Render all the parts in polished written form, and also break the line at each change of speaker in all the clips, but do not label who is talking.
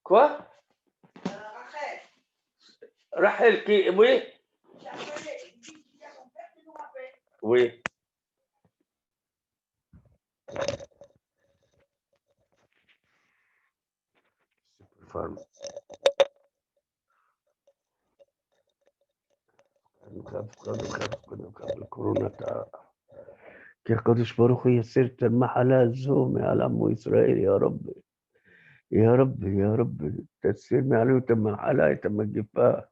Quoi?
Rachel.
Rachel qui. Oui?
J'ai appelé, il dit qu'il y a son père qui nous rappelle.
Oui. Femme. الكورونا تاع كي قدش باروخ يسير المحلات زومي على أمو إسرائيل يا رب يا رب يا رب تسير معلو تم محلا تم جبا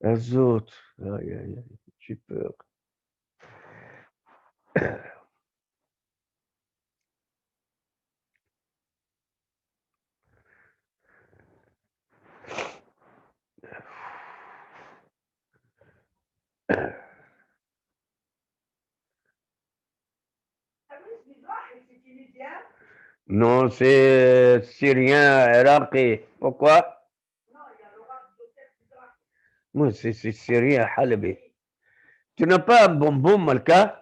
الزوت يا شيبر Non, c'est syrien, iraqi. Pourquoi?
Non, il y a l'oracle d'hôtel Mizrahi.
Moi, c'est syrien, halabi. Tu n'as pas un bonbon, Malka?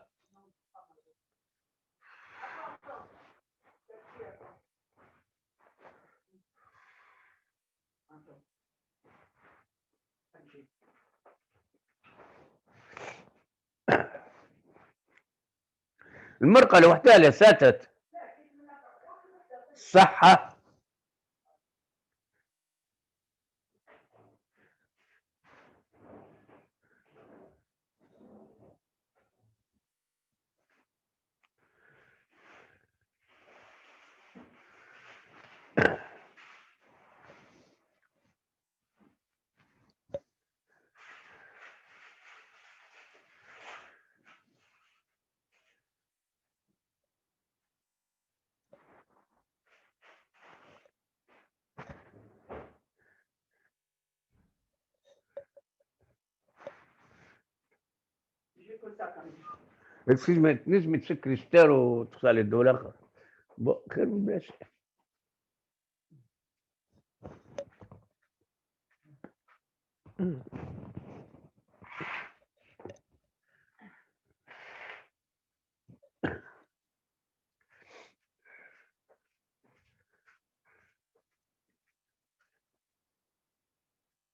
المرقة لوحدها اللي ساتت صحة. Excuse-moi, نجم تسكر ستار وتخسر الدولار. خير من باش.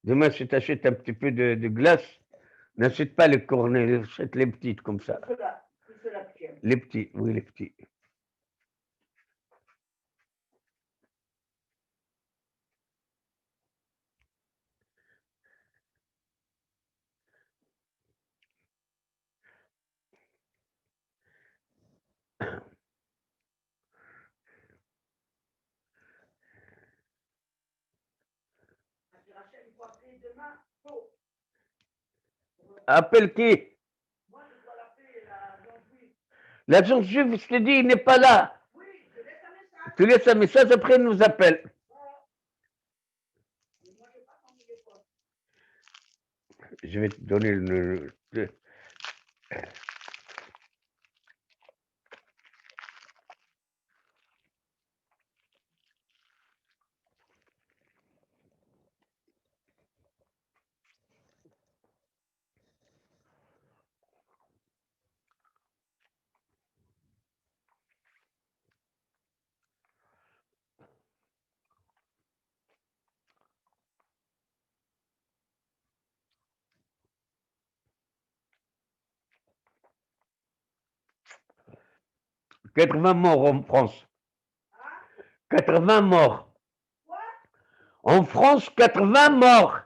Demain, si tu achètes un petit peu de glace, n'achète pas les cornets, achète les petites comme ça. Les petits, oui, les petits. Appelle qui?
Moi, je dois l'appeler la Jean-Juive.
La Jean-Juive, je te dis, il n'est pas là.
Oui, je laisse un message.
Tu laisses un message, après il nous appelle.
Moi, je passe en téléphone.
Je vais te donner le... « 80 morts en France. 80 morts.
Quoi?
En France, 80 morts.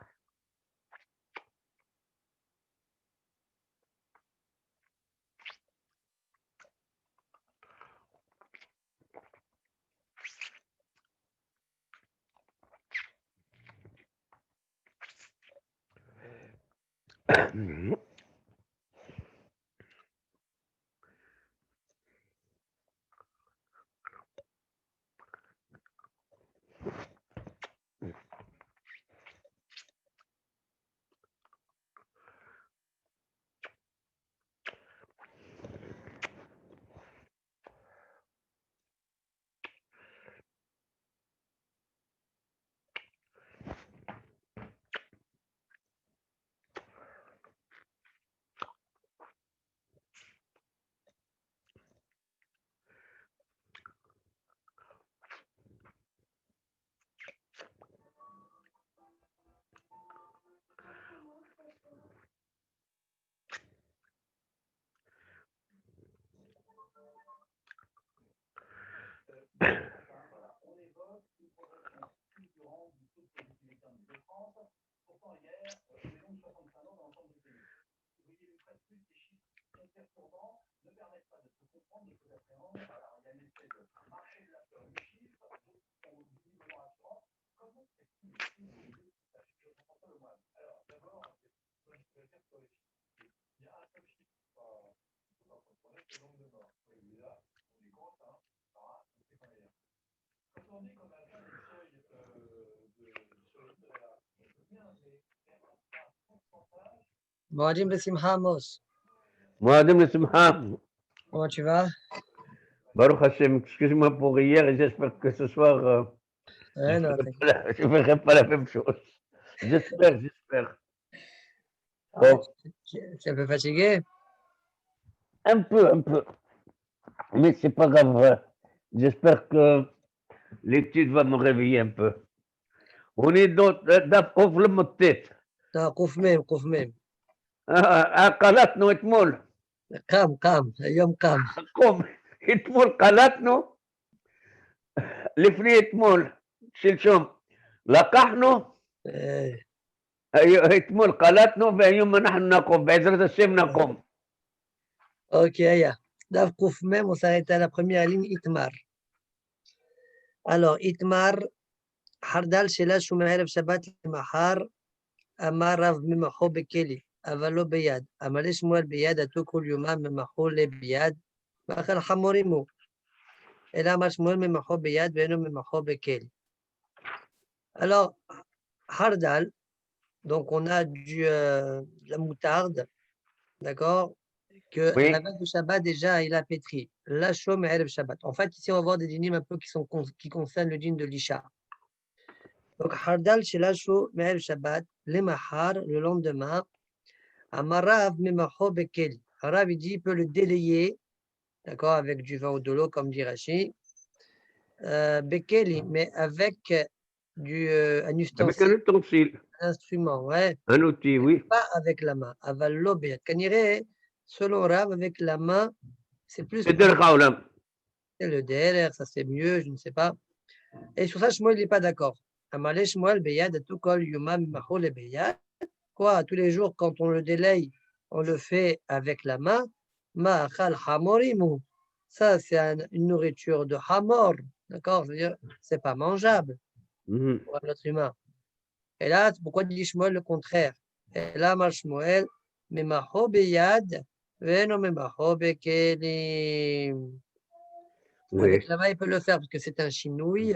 Moadim Besimha Amos,
Moadim Simha,
comment tu vas?
Baruch Hashem, excuse-moi pour hier et j'espère que ce soir,
Ouais, non,
je ne verrai pas la même chose. J'espère.
ah,
Bon,
tu es un peu fatigué?
un peu. Mais c'est pas grave. J'espère que l'étude va me réveiller un peu. On est dans le tête.
Non, قوف ميم
قلتنا أتمول
قام اليوم قام
قوم أتمول قلتنا لفني أتمول شلشوم لقحنا
إيه.
أتمول قلتنا واليوم نحن نقوم بعزة الشم نقوم.
Ok, ya. Dav قوف ميم, on s'arrête à la première ligne, Itmar. Alors, Itmar, Hardal, Shela, Shumaher, Shabbat, Mahar, Amar, Rav, Mimaho, Bekeli, Avalo, Beyad, Amalish, Muel, Beyad, Atukul, Yuma, Mimaho, Le, Beyad, Machal, Hamorimu. Et là, Mashmuel, Mimaho, Beyad, Beno, Mimaho, Bekeli. Alors, Hardal, donc on a de la moutarde, d'accord, que
Oui.
la veille du Shabbat déjà il a pétri. La chaume et le Shabbat. En fait, ici on va voir des dynimes un peu qui concernent le dîme de l'Isha. Donc, Hardal chez la chaume et le Shabbat, les mahar, le lendemain, Amarav Mimaho Bekeli. Arav il dit il peut le délayer, d'accord, avec du vin ou de l'eau, comme dit Rashi. Bekeli, mais avec un
Avec
ustensile,
un ustensile,
un instrument, ouais.
un outil, oui.
Pas avec la main. Aval l'obéat. Kanire, selon Rav, avec la main, c'est plus
C'est de l'Khaoulam.
le DLR, ça c'est mieux, je ne sais pas. Et sur ça, Shmuel n'est pas d'accord. Amalé Shmuel, Beyad, tout kol, Yumam, Mahol et Beyad. Quoi, tous les jours, quand on le délaye, on le fait avec la main. Ma'achal Hamorimu. Ça, c'est une nourriture de Hamor. D'accord? C'est-à-dire, c'est pas mangeable pour un être humain. Et là, pourquoi dit Shmuel le contraire? Et là, Shmuel, Memaho beyad, veno memaho bekelim. Avec
Oui.
la main, il peut le faire parce que c'est un chinouille,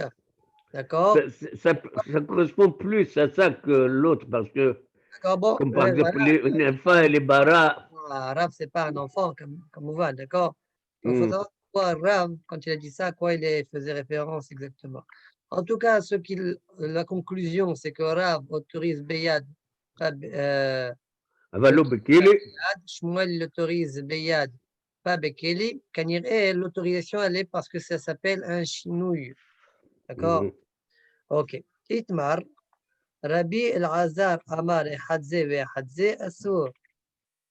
d'accord?
Ça correspond plus à ça que l'autre, parce que,
D'accord, bon,
comme par exemple,
voilà.
les enfants et les baras.
Rav, c'est pas un enfant comme on va, d'accord? Donc, il faut savoir pourquoi Rav, quand il a dit ça, à quoi il faisait référence exactement. En tout cas, la conclusion, c'est que Rav autorise Beyad,
Avalo Bekili.
Shmuel l'autorise Beyad, pas Bekeli. Kaniré, l'autorisation, elle est parce que ça s'appelle un chinouille. D'accord? Ok. Itmar, Rabbi El-Azar Amar et Hadze ve Hadze Assour.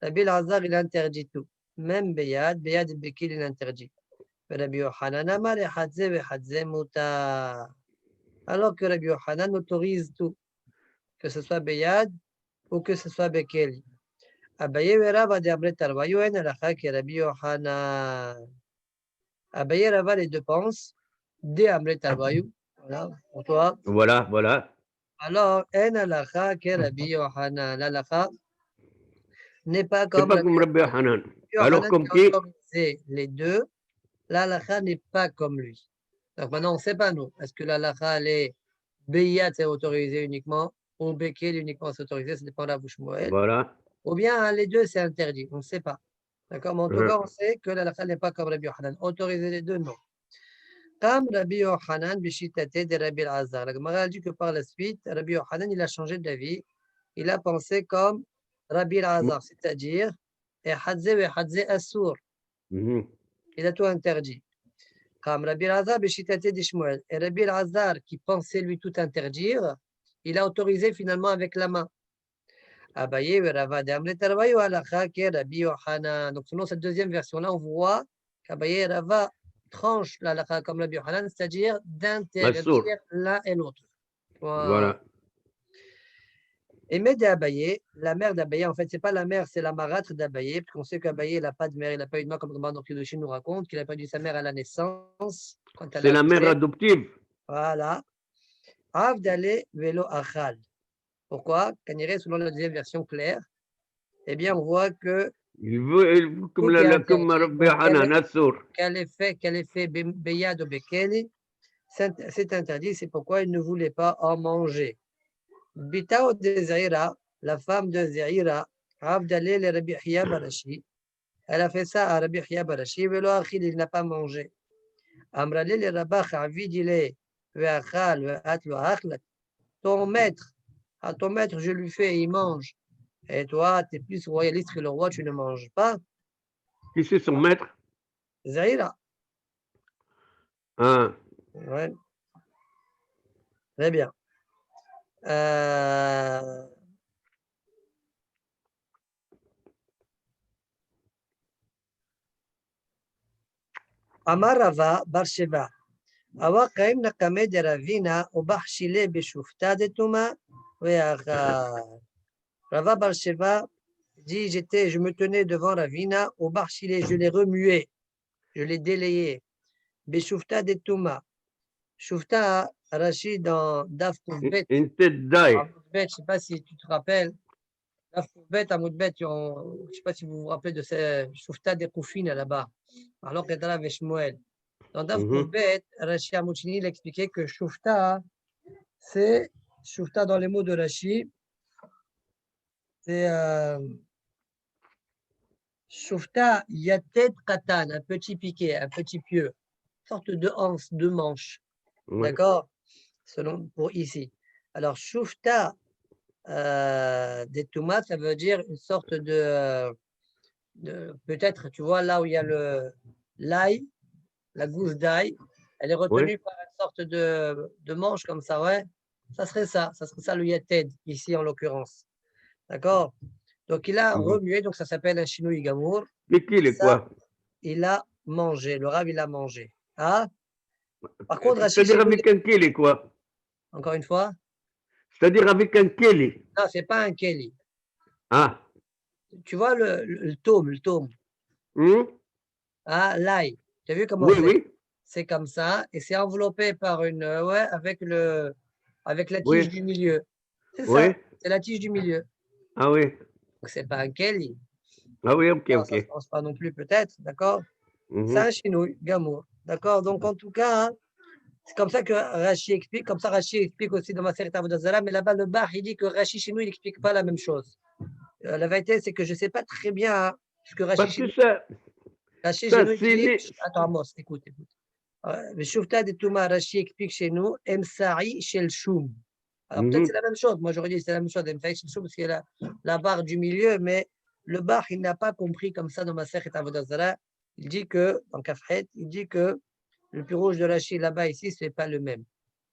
Rabbi El-Azar, il interdit tout. Même Beyad et Bekeli, il interdit. Rabbi Yohanan Amar et Hadze ve Hadze Muta. Alors que Rabbi Yohanan autorise tout, que ce soit Beyad ou que ce soit Bekeli. Abaye Rava de Amret Tarvayu en Alacha qui Rabbi Yohanan. Abaye Rava les deux pensent de Amret Tarvayu. Voilà, pour toi.
Voilà.
Alors, en Alacha qui Rabbi Yohanan. L'Alacha n'est pas
C'est
comme
pas
Rabbi
comme Rabbi Hanan. Alors,
Yohanan
comme
qui a
qui?
autorisé les deux. L'Alacha n'est pas comme lui. Donc maintenant, on ne sait pas nous. Est-ce que l'Alacha, elle est Beyat, c'est autorisé uniquement, ou Bekel uniquement, c'est autorisé, ça dépend de la bouche Moël.
Voilà.
Ou bien les deux, c'est interdit. On ne sait pas. D'accord? Mais en tout cas, on sait que l'Alacha n'est pas comme Rabbi Yohanan. Autoriser les deux, non. Comme Rabbi Yohanan, Bishitate de Rabbi Azar. La Gemara dit que par la suite, Rabbi Yohanan, il a changé d'avis. Il a pensé comme Rabbi Azar, c'est-à-dire, et Hadze Assour. Il a tout interdit. Comme Rabbi Azar, Bishitate de Shmuel. Et Rabbi Azar, qui pensait lui tout interdire, il a autorisé finalement avec la main. Abaye Rava de Amret Tarvayu Alacha ke Rabbi Yohanan. Donc selon cette deuxième version-là, on voit qu'Abaye Rava tranche l'Alacha comme Rabbi Yohanan, c'est-à-dire d'interdire l'un et l'autre.
Voilà.
Aimé d'Abaye, la mère d'Abaye, en fait, c'est pas la mère, c'est la marâtre d'Abaye, parce qu'on sait qu'Abaye n'a pas de mère, il n'a pas eu de mère, comme le Rabbin Kiddushin nous raconte, qu'il a perdu sa mère à la naissance, quand elle
C'est
a
la mère
accouché.
adoptive.
Voilà. Avdale velo achal. Pourquoi? Kaniré, selon la deuxième version claire, eh bien, on voit que
Il veut comme
tout est
comme
interdit.
Rabbi
Donc,
Hanan, Assour.
quel effet Beyad ou Bekeli, c'est interdit, c'est pourquoi il ne voulait pas en manger. Bitao de Zaira, la femme de Zaira, Avdale le Rabbi Hiya Barashi, elle a fait ça à Rabbi Hiya Barashi, velo achil, il n'a pas mangé. Amrali le Rabach, avidile, ve'achal, ve'atlo achlat. Ton maître, à ton maître, je lui fais et il mange. Et toi, tu es plus royaliste que le roi, tu ne manges pas.
Qui c'est son maître?
Zaira.
Ah.
Ouais. Très bien. Amar Rava bar Sheva. Awa kaim nakame de Ravina ubachile beshufta de Tuma ve'achar. Rava bar Sheva dit je me tenais devant Ravina ubachile, je l'ai remué, je l'ai délayé. Beshufta de Tuma. Shufta, Rachid dans Daf Koufbet.
Une tête d'ail.
Je ne sais pas si tu te rappelles. Daf Koufbet, à Moudbet, je ne sais pas si vous vous rappelez de ce Shufta de Koufine là-bas. Alors qu'il était là avec Shmuel. Dans Daf Koufbet, Rachid Amouchini il expliquait que Shufta, c'est Shufta dans les mots de Rachid. C'est Shufta Yatet Katan, un petit piquet, un petit pieu, sorte de hanse, de manche.
Ouais.
D'accord? Selon pour ici. Alors, Shufta des tomates, ça veut dire une sorte de peut-être, tu vois, là où il y a l'ail, la gousse d'ail, elle est retenue
Ouais.
par une sorte de manche comme ça, ouais. Ça serait ça le yated, ici en l'occurrence. D'accord? Donc, il a remué, donc ça s'appelle un chinouï gamour.
Mais qui, il est
Ça,
quoi?
il a mangé, le rab, il a mangé. Ah? Par contre, Rachid
C'est-à-dire
chez nous,
avec un keli, quoi?
encore une fois,
C'est-à-dire avec un keli.
non, c'est pas un keli.
Ah.
Tu vois le tome. Ah, l'ail. Tu as vu comment
Oui,
c'est?
oui.
C'est comme ça et c'est enveloppé par une ouais avec la tige
Oui.
du milieu. C'est
Oui.
ça, c'est la tige du milieu.
Ah oui.
Donc c'est pas un Kelly.
Ah oui, ok,
Non, ça se
ok.
pense pas non plus peut-être, d'accord? C'est un chinouille, gamour. D'accord? Donc en tout cas, hein, c'est comme ça que Rachi explique, comme ça Rachi explique aussi dans ma série Avodat Zarah, mais là-bas le bar il dit que Rachi chez nous il n'explique pas la même chose. La vérité c'est que je sais pas très bien hein, ce que Rachi
Parce
chez
que
nous.
ça,
Rachi chez
ça
nous il
c'est
dit,
né.
attends Amos, écoute. Le Shufta de Touma, Rachi explique chez nous, Emsa'i chez le Choum. Alors peut-être c'est la même chose. Moi j'aurais dit c'est la même chose, Emsa'i chez le Choum, parce qu'il y a la barre du milieu, mais le bar il n'a pas compris comme ça dans ma série Avodat Zarah. Il dit que, dans Kafret, il dit que le plus rouge de Rachi là-bas, ici, c'est pas le même.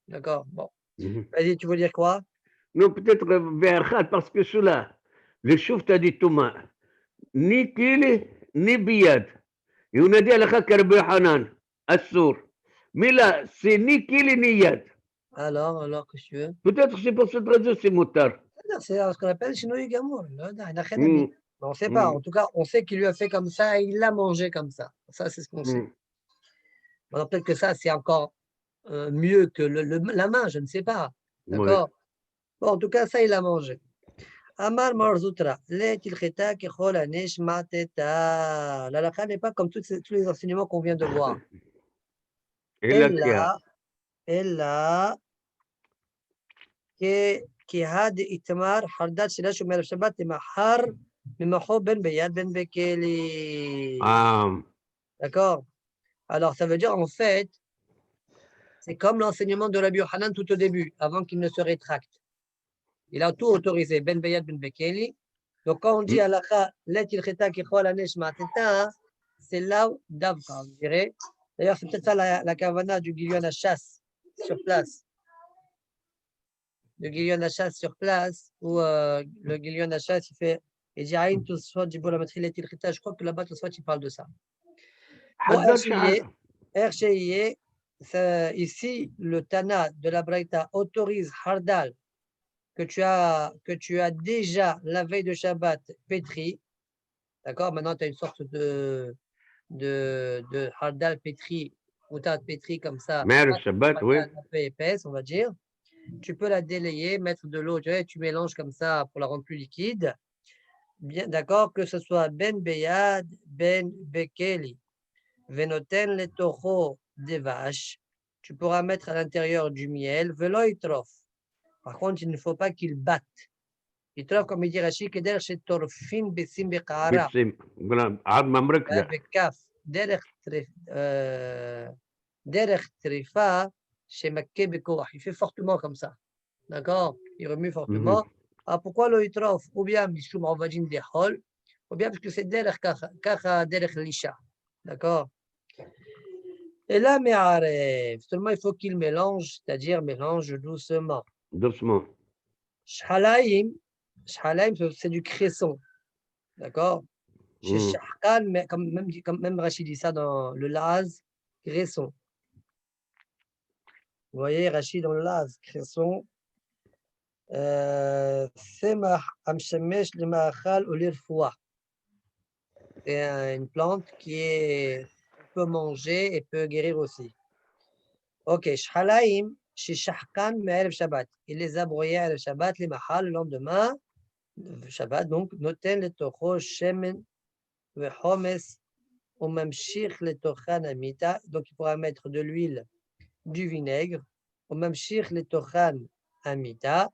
D'accord? Bon. Vas-y, tu veux dire quoi?
Non, peut-être vers parce que cela, le chouf t'as dit Thomas, ni kili, ni biyad. Et on a dit à la Karbi Hanan, Assour. Mais là, c'est ni kili, ni yad.
Alors, qu'est-ce que tu veux?
Peut-être c'est pour cette raison, c'est moutard.
C'est ce qu'on appelle Shinoui Gamour. Mais on ne sait pas. En tout cas, on sait qu'il lui a fait comme ça et il l'a mangé comme ça. Ça, c'est ce qu'on sait. Alors, peut-être que ça, c'est encore mieux que la main, je ne sais pas. D'accord? Bon, en tout cas, ça, il a mangé. Amar Marzoutra, la halakha n'est pas comme tous les enseignements qu'on vient de voir.
Et là, qu'il y a.
Ella, כי איתמר חרדת שלה שומר השבת למחר ממחו בין ביד בין בכלי. D'accord? Alors, ça veut dire, en fait, c'est comme l'enseignement de Rabbi Yohanan tout au début, avant qu'il ne se rétracte. Il a tout autorisé, ben beyad, ben bekeli. Donc, quand on dit halakha, let ilcheta kichol anesh ma'ateta, c'est là où davka, on dirait. D'ailleurs, c'est peut-être ça la kavana du Gilion à chasse sur place. Le Gilion à chasse sur place, où le Gilion à chasse, il fait, et dit, aïn tout soit du bolamatri, let ilcheta. Je crois que là-bas, tout soit, il parle de ça. Bon, ici, le Tana de la Braïta autorise Hardal que tu as déjà la veille de Shabbat pétri, d'accord? Maintenant, tu as une sorte de hardal pétri, moutarde pétri comme ça,
Mais le
pas
Shabbat, oui.
un peu épaisse, on va dire. Tu peux la délayer, mettre de l'eau, tu mélanges comme ça pour la rendre plus liquide. Bien, d'accord, que ce soit ben beyad, ben bekeli, venoten le toho des vaches. Tu pourras mettre à l'intérieur du miel, velo itrof. Par contre, il ne faut pas qu'il batte. Itrof, comme il dit Rashi, keder chez torfin besim beqara,
بتسم عظمة مركزة.
bekaf, derech trifa, chez makke bekoach. Il fait fortement comme ça. D'accord? Il remue fortement. Ah, pourquoi le itrof? Ou bien, mishum avajin dehol, ou bien parce que c'est derech kacha derech lisha. D'accord? Et là, me'aref, seulement il faut qu'il mélange, c'est-à-dire mélange doucement.
doucement.
Shalaim, c'est du cresson. D'accord? Chez
Mhm.
Shahkan, mais comme même Rachid dit ça dans le Laz, cresson. Vous voyez, Rachid dans le Laz, cresson. Semah amshemesh le ma'achal ou l'irfoua. C'est une plante qui peut manger et peut guérir aussi. Ok, Shalaim, chez Shahkan, mais Shabbat. Il les a broyés à Shabbat, les mahal, le lendemain, Shabbat, donc, noten le tocho, shemen, vehomes, ou même shir le tochan amita, donc il pourra mettre de l'huile, du vinaigre, ou même shir le tochan amita,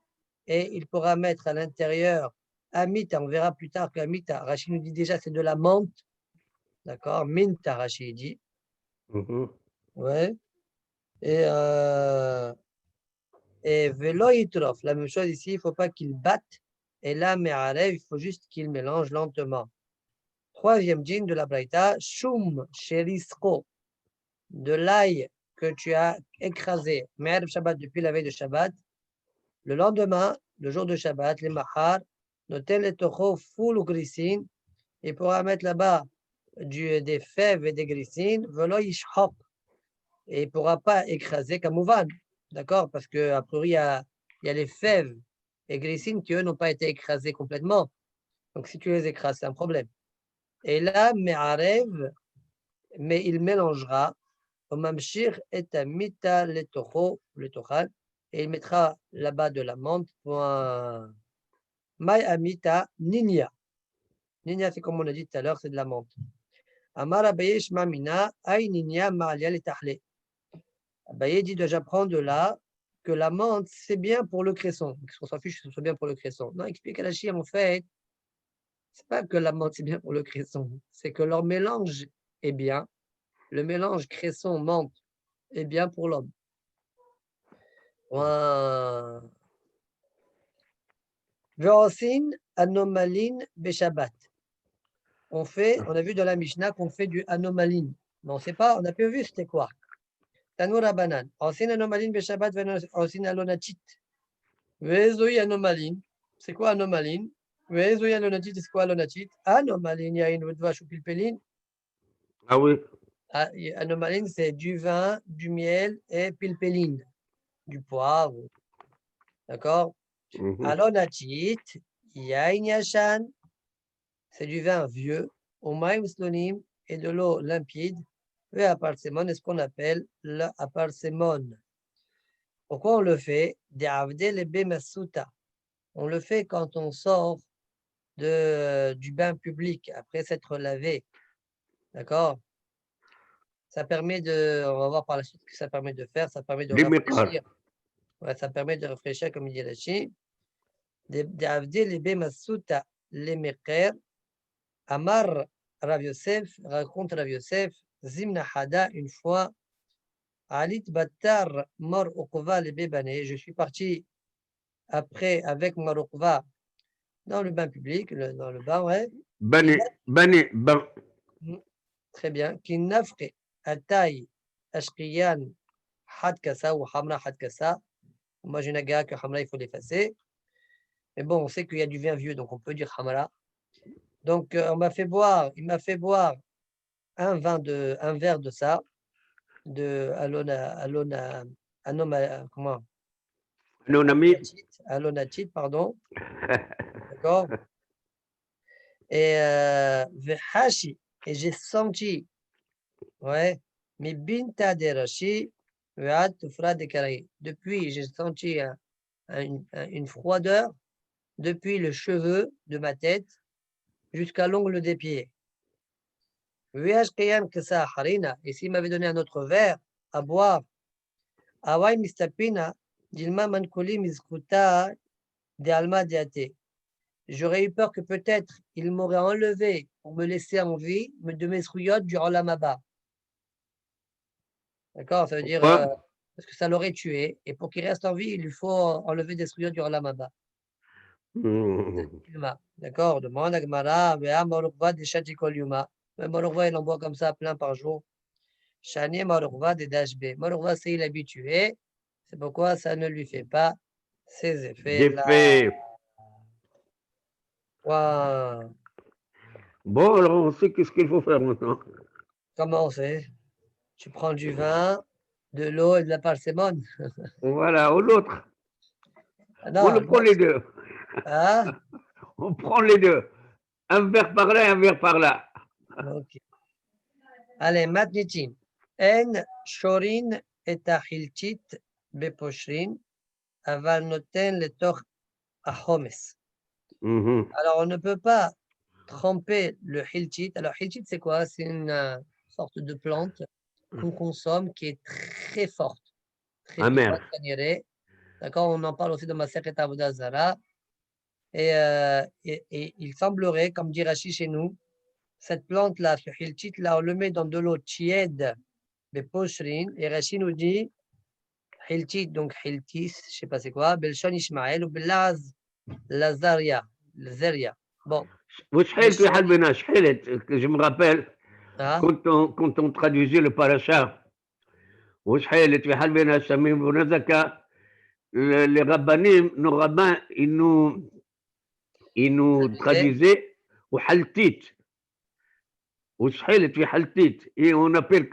et il pourra mettre à l'intérieur amita, on verra plus tard que amita, Rachid nous dit déjà c'est de la menthe, d'accord, minta, Rachid dit,
Mhm.
ouais, et velo yitrof, la même chose ici, il ne faut pas qu'il batte, et là, me'arev, il faut juste qu'il mélange lentement. Troisième djinn de la Braïta, Shum Sherisco, de l'ail que tu as écrasé, Me'erev Shabbat depuis la veille de Shabbat, le lendemain, le jour de Shabbat, les Mahar, noten le tocho full ou glycine, il pourra mettre là-bas des fèves et des glycines, velo yishhok, et il ne pourra pas écraser comme Mouvan, d'accord? Parce qu'à priori, il y a les fèves et glycines qui, eux, n'ont pas été écrasés complètement. Donc, si tu les écrases, c'est un problème. Et là, Me'arev, mais il mélangera au mamshir et amita le tocho, le tochal, et il mettra là-bas de la menthe pour un mai amita ninia. Ninia, c'est comme on a dit tout à l'heure, c'est de la menthe. Amar Abaye Shmamina, ay ninia ma'alia le tahle. Abaye dit, j'apprends de là que la menthe, c'est bien pour le cresson. Qu'on s'en fiche que ce soit bien pour le cresson. Non, explique à la chire, en fait, c'est pas que la menthe, c'est bien pour le cresson. C'est que leur mélange est bien. Le mélange cresson-menthe est bien pour l'homme. Ve'osin anomaline beshabbat. On a vu dans la Mishnah qu'on fait du anomaline. Mais on sait pas, on n'a pas vu c'était quoi. Tanoura banane. Osin anomaline beshabbat, osin alonatit. Ve'ezoi anomaline. C'est quoi anomaline? Ve'ezoi alonatit, c'est quoi alonatit? Anomaline, il y a une vache ou pilpeline.
Ah oui.
Anomaline, c'est du vin, du miel et pilpeline. Du poivre. D'accord?
Mhm.
Alonatit, yain yashan, c'est du vin vieux, au maïm slonim et de l'eau limpide, et aparsemon est ce qu'on appelle l'aparsemon. Pourquoi on le fait? On le fait quand on sort du bain public après s'être lavé. D'accord? Ça permet on va voir par la suite ce que ça permet de faire, ça permet de
لمقار.
rafraîchir. Ouais, ça permet de rafraîchir, comme il dit Rashi. D'avdil bemasuta lemeker. Amar Rav Yosef, raconte Rav Yosef, Zimna Hada, une fois, Alit Battar Mor Okova le Bébané, je suis parti après avec Mor Okova dans le bain public, dans le bain, ouais.
بني
Très bien. Qui n'afre Ataï Ashkiyan Hadkasa ou Hamra Hadkasa. Moi, j'ai une aga que Hamra, il faut l'effacer. Mais bon, on sait qu'il y a du vin vieux, donc on peut dire Hamra. Donc, il m'a fait boire un verre de ça, de comment
Nonami.
à l'onatite, pardon. D'accord. Et Vehashi, et j'ai senti, ouais, mais binta de Rashi, Vehat Tufra de Karaï. Depuis, j'ai senti une froideur depuis le cheveu de ma tête jusqu'à l'ongle des pieds. Vehash Kayam Kasa Harina, et s'il m'avait donné un autre verre à boire, Awai Mistapina, Dilma Mankuli Mizkuta de Alma Diate. J'aurais eu peur que peut-être il m'aurait enlevé pour me laisser en vie de mes souillottes du Olam Haba. D'accord, ça veut dire
Ouais.
parce que ça l'aurait tué. Et pour qu'il reste en vie, il lui faut enlever des souillottes du Olam Haba. D'accord, demande à Gmara, Vea Marukva de Shatikol Yuma. Mais Marukva, il en boit comme ça plein par jour. Shani Marukva de Dashbe. Marukva, c'est il est habitué. C'est pourquoi ça ne lui fait pas ces effets-là.
D'effet.
Waouh.
Bon, alors on sait qu'est-ce qu'il faut faire maintenant.
Comment on fait? Tu prends du vin, de l'eau et de la parcémone.
Voilà, ou l'autre.
Ah
On
non,
le prend les deux.
hein?
On prend les deux. Un verre par là et un verre par là.
Ok. Allez, matnitin. En shorin et ahiltit beposhrin, aval noten le toch ahomes.
Mhm.
Alors, on ne peut pas tremper le hiltit. Alors, hiltit, c'est quoi? C'est une sorte de plante qu'on consomme qui est très forte, très
Amer.
piquante, kaniré. D'accord? On en parle aussi dans ma Sechet Avodah Zara. Et il semblerait, comme dit Rashi chez nous, cette plante-là, ce hiltit, là, on le met dans de l'eau tiède, des pocherines, et Rashi nous dit, hiltit, donc hiltis, je ne sais pas c'est quoi, Belshon Ishmael ou Belaz, Lazaria, Lazaria. Bon.
وشحال في حال بنا شحالت je me rappelle
Ah,
quand on traduisait le paracha وشحالت في حال بنا شميم ونزكا les rabbanim nos rabbins ils nous traduisaient وحلتيت وشحالت في حلتيت et on appelle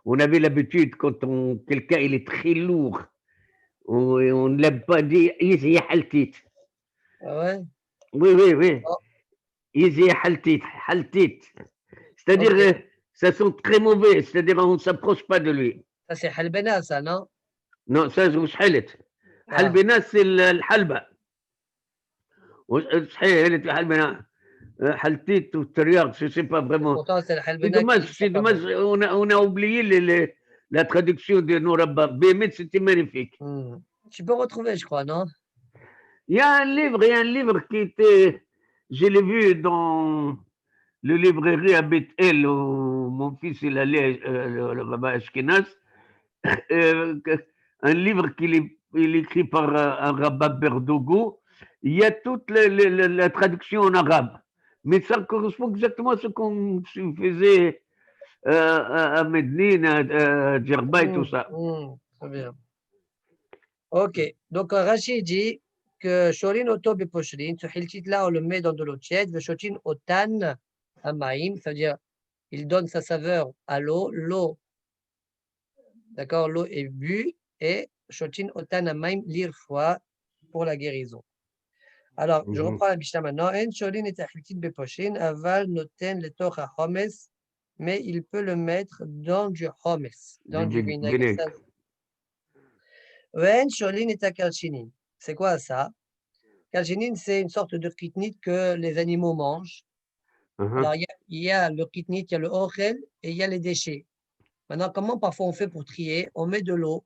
on avait l'habitude quand quelqu'un il est très lourd on ne l'aime pas dire يزي حلتيت
ah ouais.
oui
Oh,
يزي حلتيت c'est-à-dire
ok.
ça sent très mauvais c'est-à-dire on ne s'approche pas de lui
Ça, c'est halbena, ça, non?
non ça مش حلت
Ah,
حلبنا c'est الحلبة شحالت في حلبنا حلتيت والترياق je sais pas vraiment
pourtant, c'est le
c'est
halbena qui
dommage
sent pas bon.
on a oublié la traduction de nos rabbins mais c'était magnifique
Tu peux retrouver, je crois, non?
il y a un livre qui était je l'ai vu dans le librairie à Beth-El où mon fils il allait le rabbin Ashkenaz un livre il écrit par un rabbin Berdogo il y a toute la traduction en arabe mais ça correspond exactement à ce qu'on faisait à Medine, à Djerba et tout ça.
Très bien. Ok, donc Rachid dit que Shorin Oto Beposhrin, ce hiltit là, on le met dans de l'eau tiède, Veshotin Otan Amaim, c'est-à-dire il donne sa saveur à l'eau, d'accord, l'eau est bue, et Shotin Otan Amaim, l'irfoie pour la guérison. Alors, je reprends la Mishnah maintenant. En Shorin et Hiltit Beposhrin, aval noten le tocha homes, mais il peut le mettre dans du homes, dans du vinaigre. En Shorin et Kalchinin. C'est quoi ça? Kalchinin, c'est une sorte de kitnit que les animaux mangent. Alors, il y a le kitnit, il y a le ochel et il y a les déchets. Maintenant, comment parfois on fait pour trier? On met de l'eau.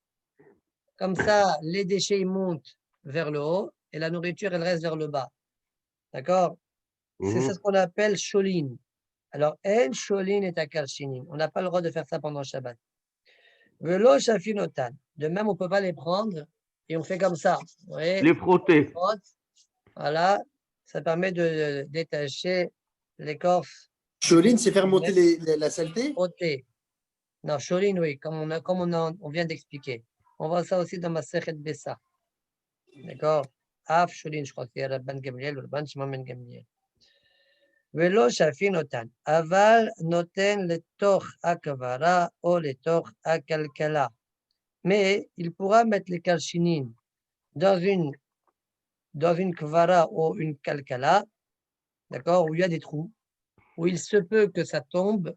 Comme ça, les déchets ils montent vers le haut et la nourriture, elle reste vers le bas. D'accord? C'est ça ce qu'on appelle cholin. Alors, en cholin est à kalchinin. On n'a pas le droit de faire ça pendant Shabbat. Velo shafinotan. De même, on ne peut pas les prendre et on fait comme ça. Vous voyez?
Les frotter.
Voilà, ça permet de détacher l'écorce.
Choline, c'est faire monter la saleté?
Frotter. Non, choline, oui, comme on vient d'expliquer. On voit ça aussi dans ma Sechet Bessa. D'accord? Af choline, je crois que c'est Rabban Gamliel ou Rabban Shimon ben Gamliel. Velo shafin notan. Aval noten le toch akavara ou le toch akalkala. Mais il pourra mettre les kalchinines dans une kvara ou une kalkala, d'accord, où il y a des trous, où il se peut que ça tombe,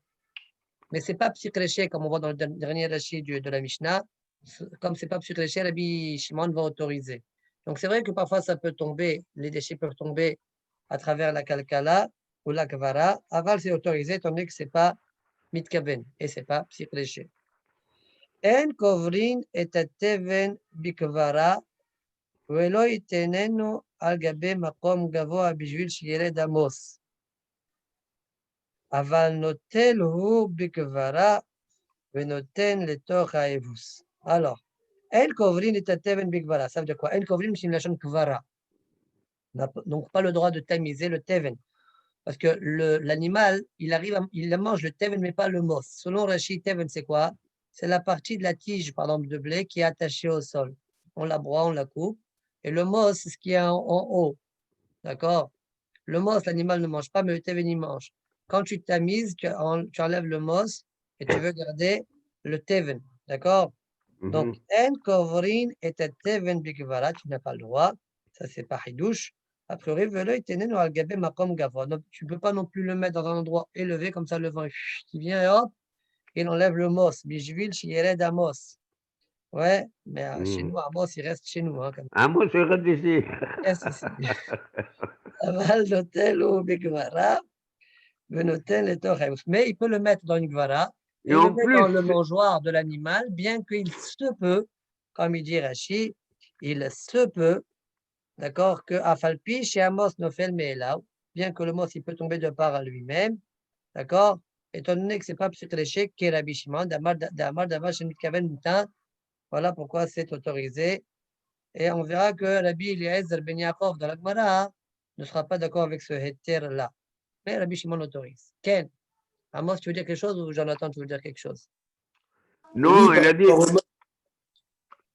mais c'est pas psychréché comme on voit dans le dernier rachis de la Mishnah. Comme c'est pas psychréché, Rabbi Shimon va autoriser. Donc c'est vrai que parfois ça peut tomber, les déchets peuvent tomber à travers la kalkala ou la kvara. Aval c'est autorisé, étant donné que c'est pas mitkaven et c'est pas psychréché. En kovrin et teven bikvara. ולא יתננו על גבי מקום גבוה בשביל שירד עמוס. אבל נוטל הוא בקברה ונותן לתוך האבוס. Alors, אין קוברין את התבן בקברה. Ça veut dire quoi? אין קוברין c'est une לשון קברה. Donc, pas le droit de tamiser le teven. Parce que l'animal, il mange le teven, mais pas le mos. Selon Rashi, teven, c'est quoi? C'est la partie de la tige, par exemple, de blé qui est attachée au sol. On la broie, on la coupe. Et le mos, c'est ce qui est en haut. D'accord? Le mos, l'animal ne mange pas, mais le teven, il mange. Quand tu tamises, tu enlèves le mos et tu veux garder le teven. D'accord? Donc, en kovrin et teven bikvara, tu n'as pas le droit. Ça, c'est pas hidouche. A priori, velo itenen al gabe makom gavra. Tu ne peux pas non plus le mettre dans un endroit élevé, comme ça, le vent, il vient et hop, il enlève le mos. Bijvil, shiyered amos. Ouais, mais chez nous, Amos, il reste chez nous. Hein,
Amos, il reste ici.
Reste ici. Aval notel ou bikvara, venotel et torem. Mais il peut le mettre dans une gvara et
Et
le
en
mettre dans
plus,
le mangeoir de l'animal, bien qu'il se peut, comme il dit Rashi, il se peut, d'accord, que Afalpi, chez Amos, nofel me'elav, bien que le mot, il peut tomber de part à lui-même, d'accord, étant donné que ce n'est pas psychréché, qui est Rabbi Shimon, d'Amar Davar, chez Mitkaven Moutin, voilà pourquoi c'est autorisé. Et on verra que Rabbi Eliezer Ben Yaakov dans la Gemara ne sera pas d'accord avec ce héter-là. Mais Rabbi Shimon autorise. Ken, Amos, tu veux dire quelque chose ou Jonathan, tu veux dire quelque chose?
non,
Oui,
il a dit,
par rapport au-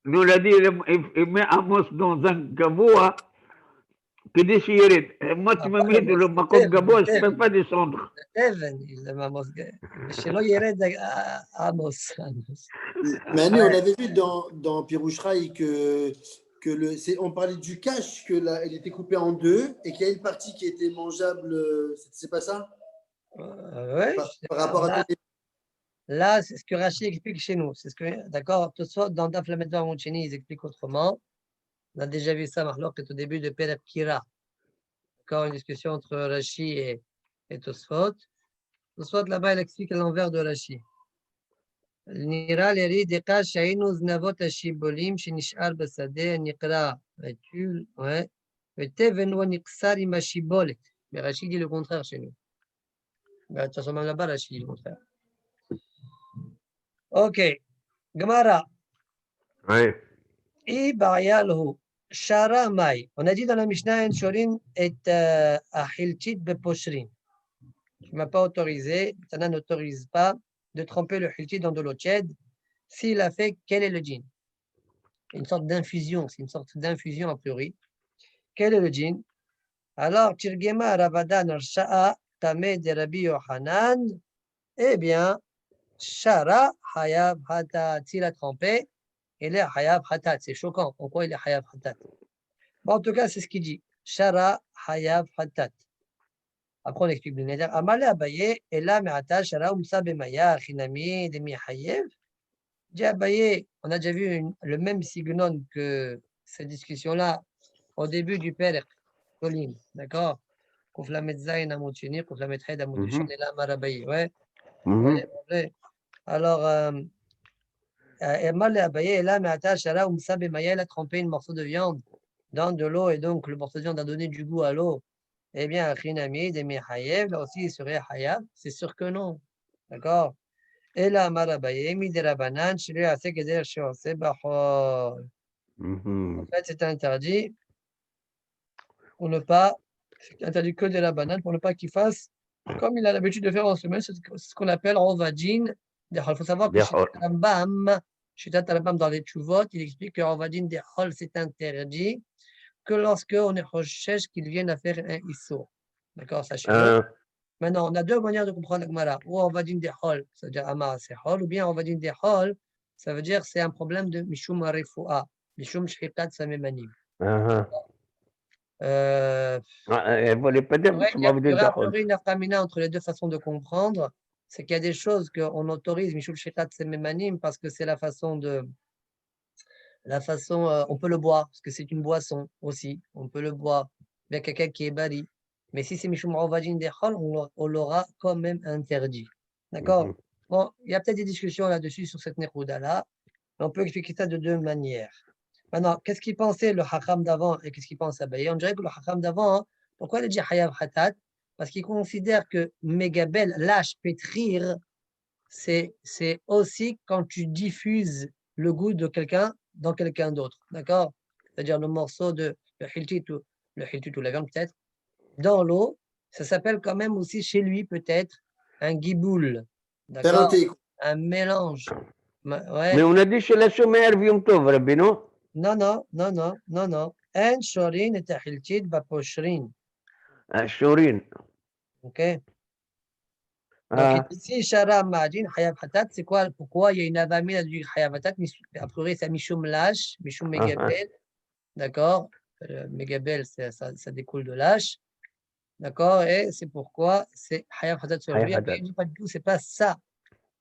nous l'a dit, il met Amos dans un gaboua qui dit Shirid. Moi, tu
Ah,
me
pas
mets
le
dans
mos,
le
le
Makom
teven, le
Gaboua, je ne peux
teven.
pas descendre.
Even, il aime Amos. Chez lui, il est Amos.
Manu, on
Ouais.
avait vu dans Pirouchraï on parlait du cache, elle était coupée en deux et qu'il y a une partie qui était mangeable. C'est pas ça?
Ouais,
Par,
je sais
par
pas.
rapport à
Là, c'est ce que Rachid explique chez nous. C'est ce que, d'accord, tout ça, dans Daf Lamed Vav Moucheni, ils expliquent autrement. On a déjà vu ça, Mahlok, au début de Perek Kira. Encore une discussion entre Rachid et Tosfot. Tosfot, là-bas, il explique l'envers de Rachid. נראה לי דקה שהיינו זנבות השיבולים שנשאר בשדה נקרא ותול, ותבן הוא נקסר עם השיבולת. ורש"י dit le contraire chez nous. De toute façon, même là-bas, Rachid dit le contraire. Ok. Gemara.
Oui.
Ibayalhu. Shara Mai. On a dit dans la Mishnah, Shorin est Ahilchit Beposhrin. Tu ne m'as pas autorisé, Tana n'autorise pas de tremper le Hilchit dans de l'eau tiède. S'il a fait, quel est le djinn? Une sorte d'infusion, c'est une sorte d'infusion a priori. Quel est le djinn? Alors, Tirgema Ravadan Arsha'a Tameh de Rabbi Yohanan. Eh bien, Shara Hayab Hatat. S'il a trempé, il est Hayab Hatat. C'est choquant. Pourquoi il est Hayab Hatat? Bon, en tout cas, c'est ce qu'il dit. Shara Hayab Hatat. Après, on explique le Neder. Amale Abaye, et là, Me'ata Shara Umsa Bemaya, Chinami, Demi Hayev. Dit Abaye, on a déjà vu le même signon que cette discussion-là au début du Père Colline. D'accord? Kouflamet Zayn Amoutchini, Kouflamet Hed Amoutchini, et là, Marabaye. Ouais. Ouais. Alors, Amale Abaye, et là, Me'ata Shara Umsa Bemaya, il a trempé un morceau de viande dans de l'eau, et donc le morceau de viande a donné du goût à l'eau. Eh bien, Chinami, Demi Hayev, là aussi, il serait Hayav. C'est sûr que non. D'accord? Et là, Marabaye, Miderabanan, Shiri Asekeder Shiose Bahol. En fait, c'est interdit pour ne pas, c'est interdit que de la banane pour ne pas qu'il fasse comme il a l'habitude de faire en semaine, c'est ce qu'on appelle Rovadin. Il faut savoir que chez Rambam, dans les Tchouvot, il explique que Rovadin des Hol, c'est interdit que lorsqu'on est recherche qu'il vienne à faire un Issour. D'accord, sachez-le. Maintenant, on a deux manières de comprendre la Gemara. Ou Rovadin des Hol, ça veut dire Amar c'est Hol, ou bien Rovadin des Hol, ça veut dire c'est un problème de Mishum Refoua. Mishum Shrikat Samemanim.
أها
Euh,
elle voulait pas dire
il
بس
y
ما
a
بدي
a
دخل
priori une afkamina entre les deux façons de comprendre. C'est qu'il y a des choses qu'on autorise Mishum Shrikat Samemanim parce que c'est la façon de. On peut le boire, parce que c'est une boisson aussi. On peut le boire. Il y a quelqu'un qui est bari. Mais si c'est Mishum Ravajin Dechol, on l'aura quand même interdit. D'accord?
Mhm.
Bon, il y a peut-être des discussions là-dessus sur cette Nekouda-là. On peut expliquer ça de deux manières. Maintenant, qu'est-ce qu'il pensait le Hakam d'avant et qu'est-ce qu'il pense Abaye? On dirait que le Hakam d'avant, hein, pourquoi il a dit Hayav Hatat? Parce qu'il considère que Megabel, lâche, pétrir, c'est aussi quand tu diffuses le goût de quelqu'un dans quelqu'un d'autre. D'accord? C'est-à-dire le morceau de le hiltit ou la viande peut-être, dans l'eau, ça s'appelle quand même aussi chez lui peut-être un giboul.
Faire un
D'accord?
thé.
Un mélange.
Mais
Ouais.
on a dit chez la chômère يوم طوف ربي non
Non, non, non, non, non, non. En shorin et hiltit baposhrin.
شورين
OK? Donc ici, Shara Majin, Hayab Hatat, c'est quoi? Pourquoi il y a une avamine du Hayab Hatat? A priori, c'est Mishum Lash, Mishum Megabel. D'accord? Megabel, ça découle de Lash. D'accord? Et c'est pourquoi c'est Hayab Hatat sur lui. Après, il dit pas du tout, c'est pas ça.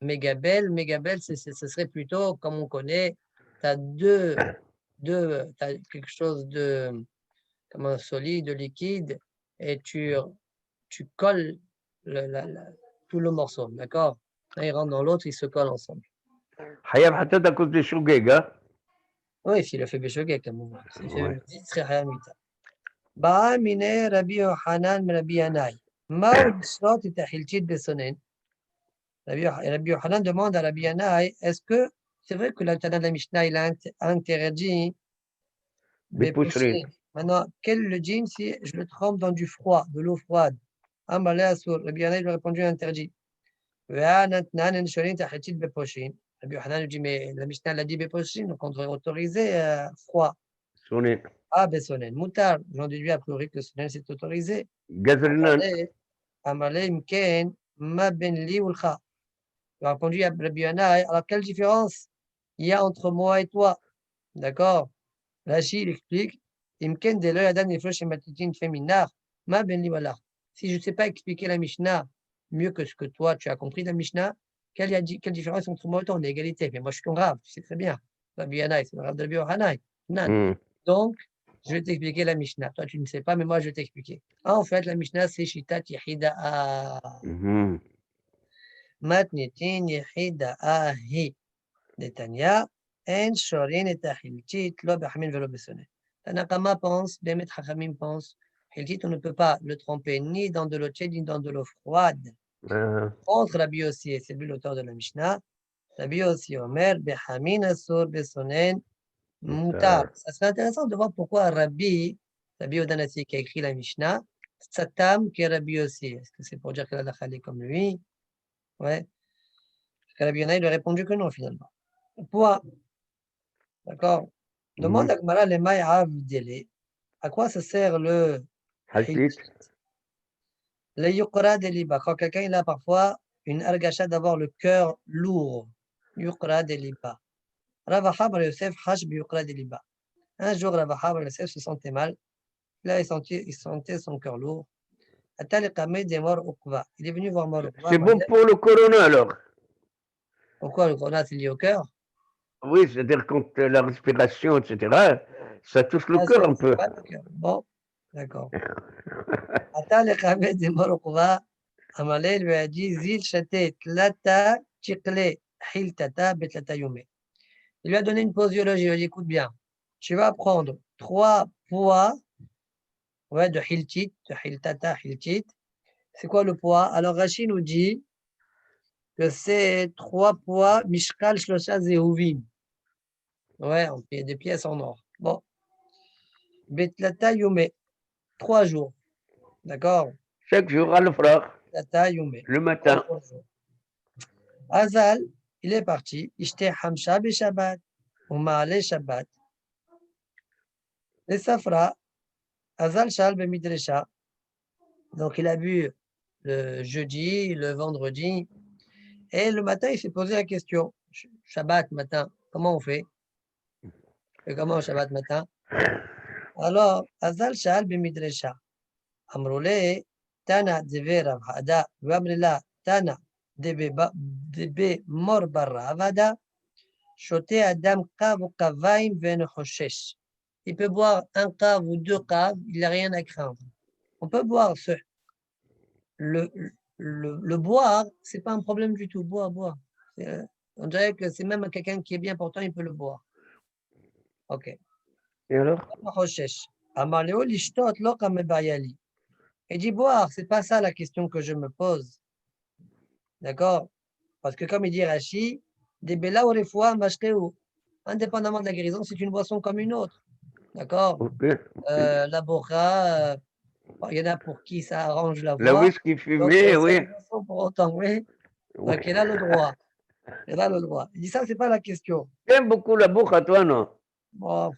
Megabel, ce serait plutôt, comme on connaît, tu as t'as quelque chose de comme solide, de liquide, et tu colles tout le morceau, d'accord? Là, il rentre dans l'autre, ils se collent ensemble.
حياب حتى تاكل دي شقيقة
Oui, s'il le fait béchoguer, comme on voit. S'il fait
Ouais.
il serait hayamita. Ba mine Rabbi Yohanan Rabbi Yanai. Ma ou l'isrot et tahiltit besonen. Rabbi Yohanan demande à Rabbi Yanai, est-ce que c'est vrai que l'Altana de la Mishnah, il a interdit
ببوشرين
Bepochin. Maintenant, quel le djinn si je le trempe dans du froid, de l'eau froide? Amalé Assour. Rabbi Yohanan lui a répondu interdit. Rabbi Yohanan lui dit, mais la Mishnah l'a dit Bepochin, donc on devrait autoriser froid.
سونين
Ah, Bessonen. Moutar, j'en déduis a priori que Sonen c'est autorisé.
قزرنان
Amalé Mken, Ma Ben Li Ulcha. Il a répondu à Rabbi Yohanan, alors quelle différence il y a entre moi et toi? D'accord? Rashi, il explique, Imken de l'Oyadan et Flosh et Matitin Feminar, Ma Ben Li Walach. Si je ne sais pas expliquer la Mishnah mieux que ce que toi tu as compris la Mishnah, quelle différence entre moi et toi? On est égalité. Mais moi je suis ton rave, tu sais très bien. Rabbi Yohanan, c'est le rave de Rabbi Yohanan. Nan. Donc, je vais t'expliquer la Mishnah. Toi, tu ne sais pas, mais moi, je vais t'expliquer. En fait, la Mishnah, c'est Shitat Yehida'a. Matnitin Yehida'a-hi. Netanya, En Shorin et Ahiltit, lo Behamin velo Bessonet. Tanakama pense, Bemet Hachamim pense, Hiltit, on ne peut pas le tremper ni dans de l'eau tiède, ni dans de l'eau froide. Contre Rabbi Yossi, c'est lui l'auteur de la Mishnah, Rabbi Yossi Omer, Behamin Asur, Bessonen, Moutar. Ça serait intéressant de voir pourquoi Rabbi Odanassi qui a écrit la Mishnah, Tsatam qui est Rabbi aussi. Est-ce que c'est pour dire que la Khali comme lui? Ouais. Parce que Rabbi Yonah, il lui a répondu que non, finalement. Point. D'accord? Demande à Gmara les mailles avdele. À quoi ça sert le
حلتيت
le yuqra de liba? Quand quelqu'un il a parfois une argacha d'avoir le cœur lourd. Yuqra de liba. Rav Achabar Yosef hash bi yuqra de liba. Un jour, Rav Achabar Yosef se sentait mal. Là, il sentait son cœur lourd. Il est venu voir Mor Uqba.
C'est bon pour le corona alors.
Pourquoi le corona, c'est lié au cœur?
Oui, c'est-à-dire quand la respiration, etc., ça touche le cœur un peu.
Pas le cœur. Bon, d'accord. Atalekame de Mor Uqba, Amalé lui a dit Zil Chate Tlata Chikle Hiltata Betlata Yume. Il lui a donné une posologie. Il a dit écoute bien, tu vas prendre 3 poids ouais, de Hiltit, de Hiltata Hiltit. C'est quoi le poids? Alors Rachid nous dit que c'est 3 poids Mishkal Shlosha Zehuvim. Ouais, on fait des pièces en or. Bon. Betlata Yume, 3 jours. D'accord?
Chaque jour à l'ofrach,
Betlata Yume.
le matin.
Azal, il est parti. Ishte Hamsha be Shabbat. Umaale Shabbat. Les Safra, Azal Shal be Midresha. Donc il a bu le jeudi, le vendredi. Et le matin, il s'est posé la question. Shabbat matin, comment on fait? Et comment Shabbat matin? Alors, Azal Sha'al bimidresha. Amroulé, Tana deve Rav Hada, Vamrila, Tana debe mor barra avada, shote adam kav ou kavaim ven choshesh. Il peut boire un cave ou deux caves, il n'a rien à craindre. On peut boire le boire, c'est pas un problème du tout. Boire. On dirait que c'est même quelqu'un qui est bien portant, il peut le boire. Ok.
Et alors?
Choshesh. Amar leo lishtot lo kamebayali. Et dit boire, c'est pas ça la question que je me pose. D'accord? Parce que comme il dit Rashi, des bella ou refoua mashteu. Indépendamment de la guérison, c'est une boisson comme une autre. D'accord?
Ok.
La bocha, il y en a pour qui ça arrange la
La
voix.
whisky
Donc,
fumée,
c'est
oui.
une boisson pour autant, oui.
Oui.
Donc, il a le droit. Il a le droit. Il dit ça, c'est pas la question.
T'aimes beaucoup la bourre à toi, non?
Bon.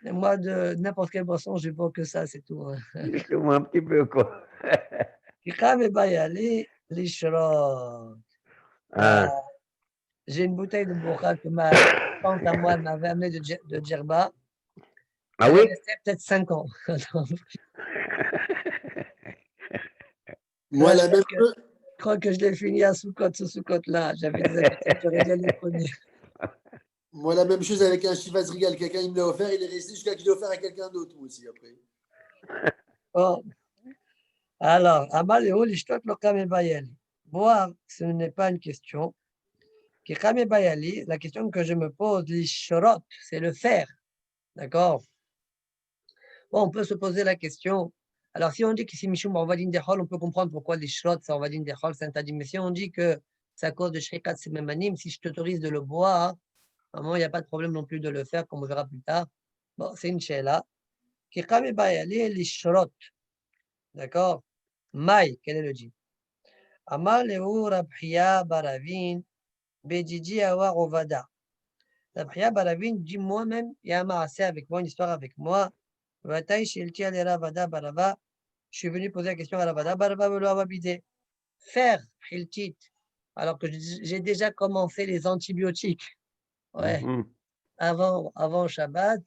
Et moi, de n'importe quelle boisson, je bois que ça, c'est tout.
Dis-moi un petit peu, quoi. Ah.
J'ai une bouteille de bourra que ma tante à moi m'avait amenée de Djerba.
Ah
Elle
oui?
est restée peut-être 5 ans.
Moi, la même
Je
chose.
crois que je l'ai fini à Soukot, ce Soukot-là. J'avais des habitudes, j'aurais dû les connaître.
Moi, la même chose avec un Chivas Regal. Quelqu'un, il me l'a offert, il est resté jusqu'à ce qu'il l'ait offert à quelqu'un d'autre, moi aussi, après.
Bon. Alors, Amal l'ishtot lo kame bayali. Boire, ce n'est pas une question. Ki kame bayali, la question que je me pose, l'ishorot, c'est le faire. D'accord? Bon, on peut se poser la question. Alors, si on dit que c'est Mishum Orvadin Dechol, on peut comprendre pourquoi les Shrot, c'est Orvadin Dechol, c'est interdit. Mais si on dit que c'est à cause de Shrikat Sememanim, si je t'autorise de le boire, vraiment, il n'y a pas de problème non plus de le faire, comme on verra plus tard. Bon, c'est une Sheila. Qui Kame Bayali, les Shrot. D'accord? Maï, quel est le dit? Amal Leu Rabhia Baravin, Bejiji Awa Ovada. Rabhia Baravin dit moi-même, il y a un maassé avec moi, une histoire avec moi. Vataï Shilti Alerabada Barava. Je suis venu poser la question à Ravada, Barava me l'a bidé. Faire Hiltit, alors que j'ai déjà commencé les antibiotiques. Ouais,
Mhm.
avant Shabbat,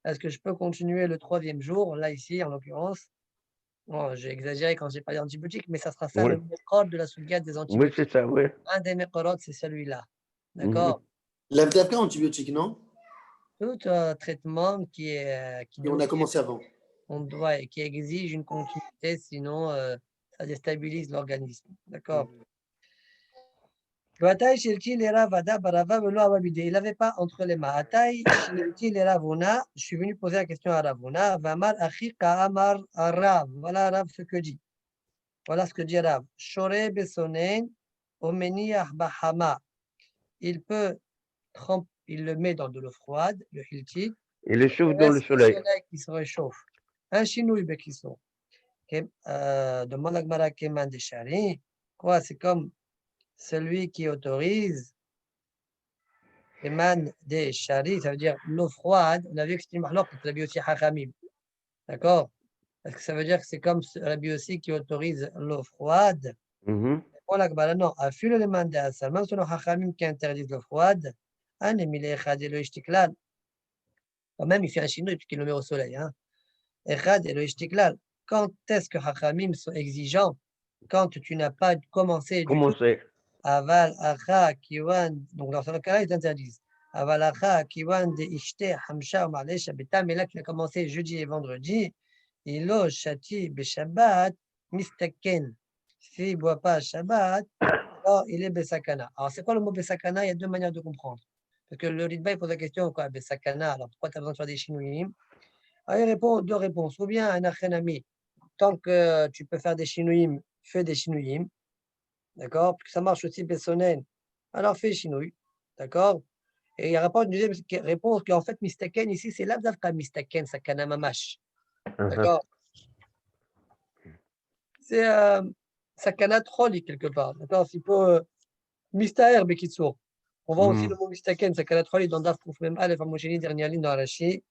est-ce que je peux continuer le 3e jour, là ici en l'occurrence? Bon, j'ai exagéré quand j'ai parlé d'antibiotiques, mais ça sera ça
Oui.
le mécor de la sougade des
Oui,
antibiotiques.
c'est ça, oui.
Un des mécorotes, c'est celui-là.
Mhm.
D'accord?
L'AFDAPK antibiotique, non?
Tout traitement qui
Et on a commencé avant.
qui exige une continuité, sinon ça déstabilise l'organisme. D'accord? Bataille Shilti Lera Vada Barava Velo Awabide. Il n'avait pas entre les mains. Ataï Shilti Lera Vona. Je suis venu poser la question à Ravuna. Vamar Achi Kaamar Rav. Voilà Rav ce que dit. Voilà ce que dit Rav. Shore Besonen Omeniach Bahama. Il peut tremper, il le met dans de l'eau froide, le Hilti.
Il le chauffe
Il
dans le
reste le
soleil.
soleil qui se réchauffe. Un chinouille bekiso. Demande la Gemara Keman de Shari. Quoi, c'est comme celui qui autorise Keman de Shari, ça veut dire l'eau froide. On a vu que c'était une marloque, la aussi Hachamim. D'accord? Est-ce que ça veut dire que c'est comme la aussi qui autorise l'eau froide?
Mhm.
On la Gemara, non. A fil le man de Asal, même selon Hachamim qui interdisent l'eau froide, un émile echad et le ishtiklal. Quand même, il fait un chinois puisqu'il le met au soleil. Hein? Echad et le ishtiklal. Quand est-ce que Hachamim sont exigeants? Quand tu n'as pas commencé du
Comment
tout.
c'est?
Aval acha kiwan, donc dans ce cas-là, ils interdisent. Aval acha kiwan de ishte hamsha ou marle shabita, mais là, tu as commencé jeudi et vendredi. Ilo shati beshabbat mistaken. S'il ne boit pas Shabbat, alors il est besakana. Alors, c'est quoi le mot besakana? Il y a deux manières de comprendre. Parce que le Ritba, il pose la question, quoi, besakana, alors pourquoi tu as besoin de faire des chinouïm? Alors, il répond deux réponses. Ou bien un achenami, tant que tu peux faire des chinouïm, fais des chinouïm. D'accord? Parce que ça marche aussi Bessonen. Alors fais chinouille. D'accord? Et il répond une deuxième réponse qu'en fait, mistaken ici, c'est l'abdavka mistaken, sakana mamash. D'accord? C'est sakana troli quelque part. D'accord? C'est pas mistaher bekitsour. On voit aussi le mot mistaken, sakana troli dans Daf Kouf même Aleph Amosheni, dernière ligne dans Arashi.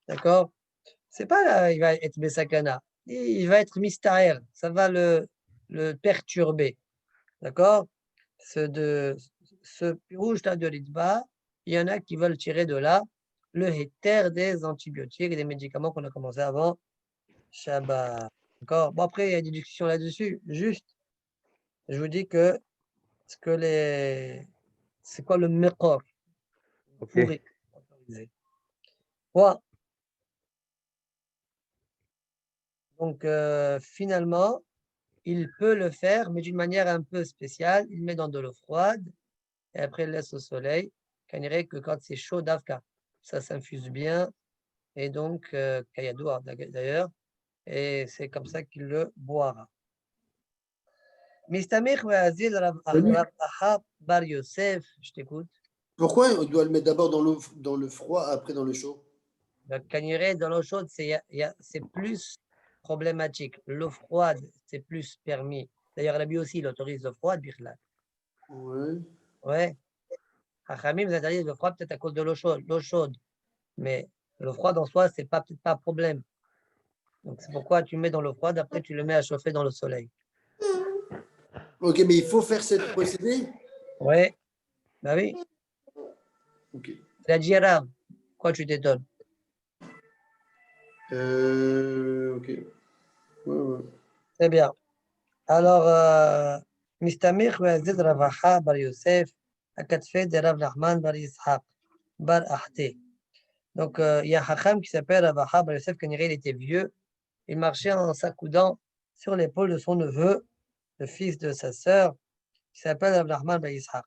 D'accord? C'est pas là, il va être besakana. Il va être mistaher. Ça va le perturber. D'accord? Ce pirouge là de l'Itba, il y en a qui veulent tirer de là le héter des antibiotiques et des médicaments qu'on a commencé avant Shabbat. D'accord? Bon, après, il y a des discussions là-dessus. Juste, je vous dis que c'est quoi le meqor
Ok.
pour autoriser. Voilà. Donc, finalement, il peut le faire, mais d'une manière un peu spéciale. Il met dans de l'eau froide et après, il laisse au soleil. Qu'on dirait que quand c'est chaud, d'Afka, ça s'infuse bien. Et donc, Kayadoua d'ailleurs. Et c'est comme ça qu'il le boira. Mistamir Wazil Rav Aha Bar Yosef, je t'écoute.
Pourquoi on doit le mettre d'abord dans le froid, après dans le chaud?
Donc, Kaniré, dans l'eau chaude, c'est plus problématique. L'eau froide, c'est plus permis. D'ailleurs, Rabbi aussi, il autorise l'eau froide, Birla.
Ouais.
Ouais. Hachamim, vous interdisent l'eau froide peut-être à cause de l'eau chaude. L'eau chaude. Mais l'eau froide en soi, c'est peut-être pas un problème. Donc, c'est pourquoi tu mets dans l'eau froide, après, tu le mets à chauffer dans le soleil.
Ok, mais il faut faire cette procédé?
Ouais. Bah oui.
Ok.
La djira, quoi tu t'étonnes?
Ok. Ouais, ouais.
C'est bien. Alors, Mistamir Wazid Ravaha Bar Yosef, à Katfé de Rav Nachman Bar Yitzhak, Bar Ahté. Donc, il y a un Hacham qui s'appelle Ravaha Bar Yosef, quand il était vieux. Il marchait en s'accoudant sur l'épaule de son neveu, le fils de sa sœur, qui s'appelle Rav Nachman Bar Yitzhak.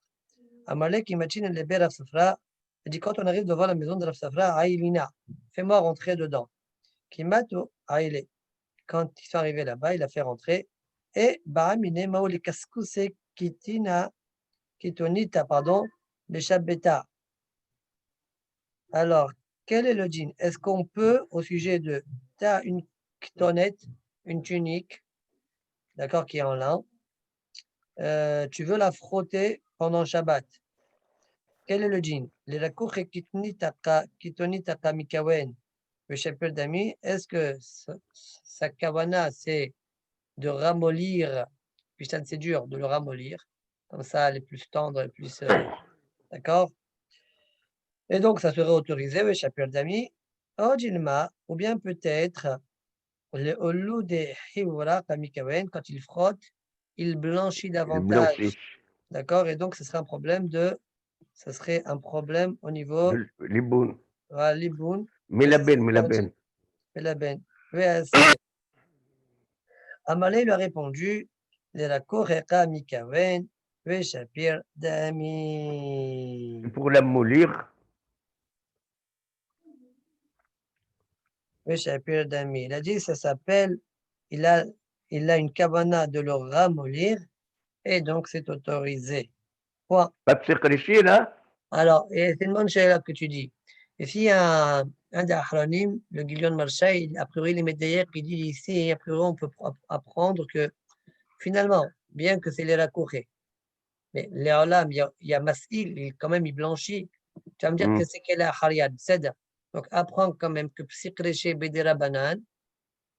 Amalek imagine le Rav Safra. Il dit quand on arrive devant la maison de Rav Safra, Aïlina, fais-moi rentrer dedans. Kimato Aïlé. Quand ils sont arrivés là-bas, il a fait rentrer. Et Bahamine Maoli Kaskuse Kitonita, pardon, Beshabeta. Alors, quel est le djinn? Est-ce qu'on peut, au sujet de ta une kitonnette, une tunique, d'accord, qui est en lin, tu veux la frotter pendant Shabbat? Quel est le djinn? Est-ce que sa kavana, c'est de ramollir, puisque c'est dur de le ramollir, comme ça elle est plus tendre et plus. D'accord? Et donc ça serait autorisé, oui, Shapir Dami, ou bien peut-être le Olu de Hiwra Kamikawen, quand il frotte, il blanchit
Il
davantage.
blanchit.
D'accord? Et donc ce serait un problème au niveau
Liboun.
Liboun.
Milaben.
Melaben. Amalé lui a répondu, la Koreka Mikawen, Shapir Dami.
Pour l'amollir,
Shapir Dami. Il a dit, ça s'appelle, il a une kavana de le ramollir, et donc c'est autorisé. Point.
pas de là.
Alors, et c'est une bonne chose que tu dis. Et s'il y a un des Ahronim, le Gilion de Marseille, a priori, les médaillères qui dit ici, a priori, on peut apprendre que finalement, bien que c'est les raccourcis, mais les Olam, il y a Masil, quand même, il blanchit. Tu vas me dire que c'est quelle est Hariad, Seda. Donc, apprends quand même que Psychréché Bédera Banane,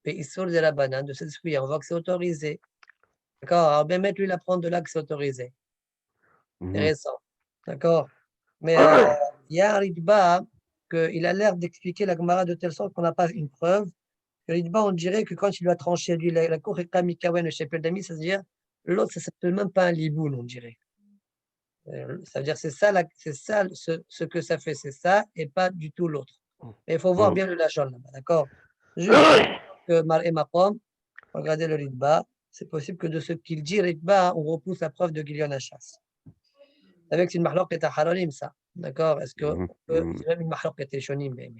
et Issour de la banane, de cette fruit, on voit que c'est autorisé. D'accord? Alors, bien mettre lui l'apprendre de là que c'est autorisé. Intéressant. D'accord? Mais il y a un Ritba qu'il a l'air d'expliquer la Gemara de telle sorte qu'on n'a pas une preuve. Le Ritba, on dirait que quand il lui a tranché lui, la Koreka Mikawen, le Shepel Dami, ça veut dire l'autre, ça ne s'appelle même pas un liboun, on dirait. Ça veut dire c'est ça, ce que ça fait, c'est ça, et pas du tout l'autre. Mais il faut voir bien le lachon là-bas, d'accord? Juste que Mar et Maqam, regardez le Ritba, c'est possible que de ce qu'il dit, Ritba, on repousse la preuve de Gilion Hachas. Avec une mahlouk est à halolim, ça. D'accord? Est-ce que c'est même une mahlouk qui était shonim, mais.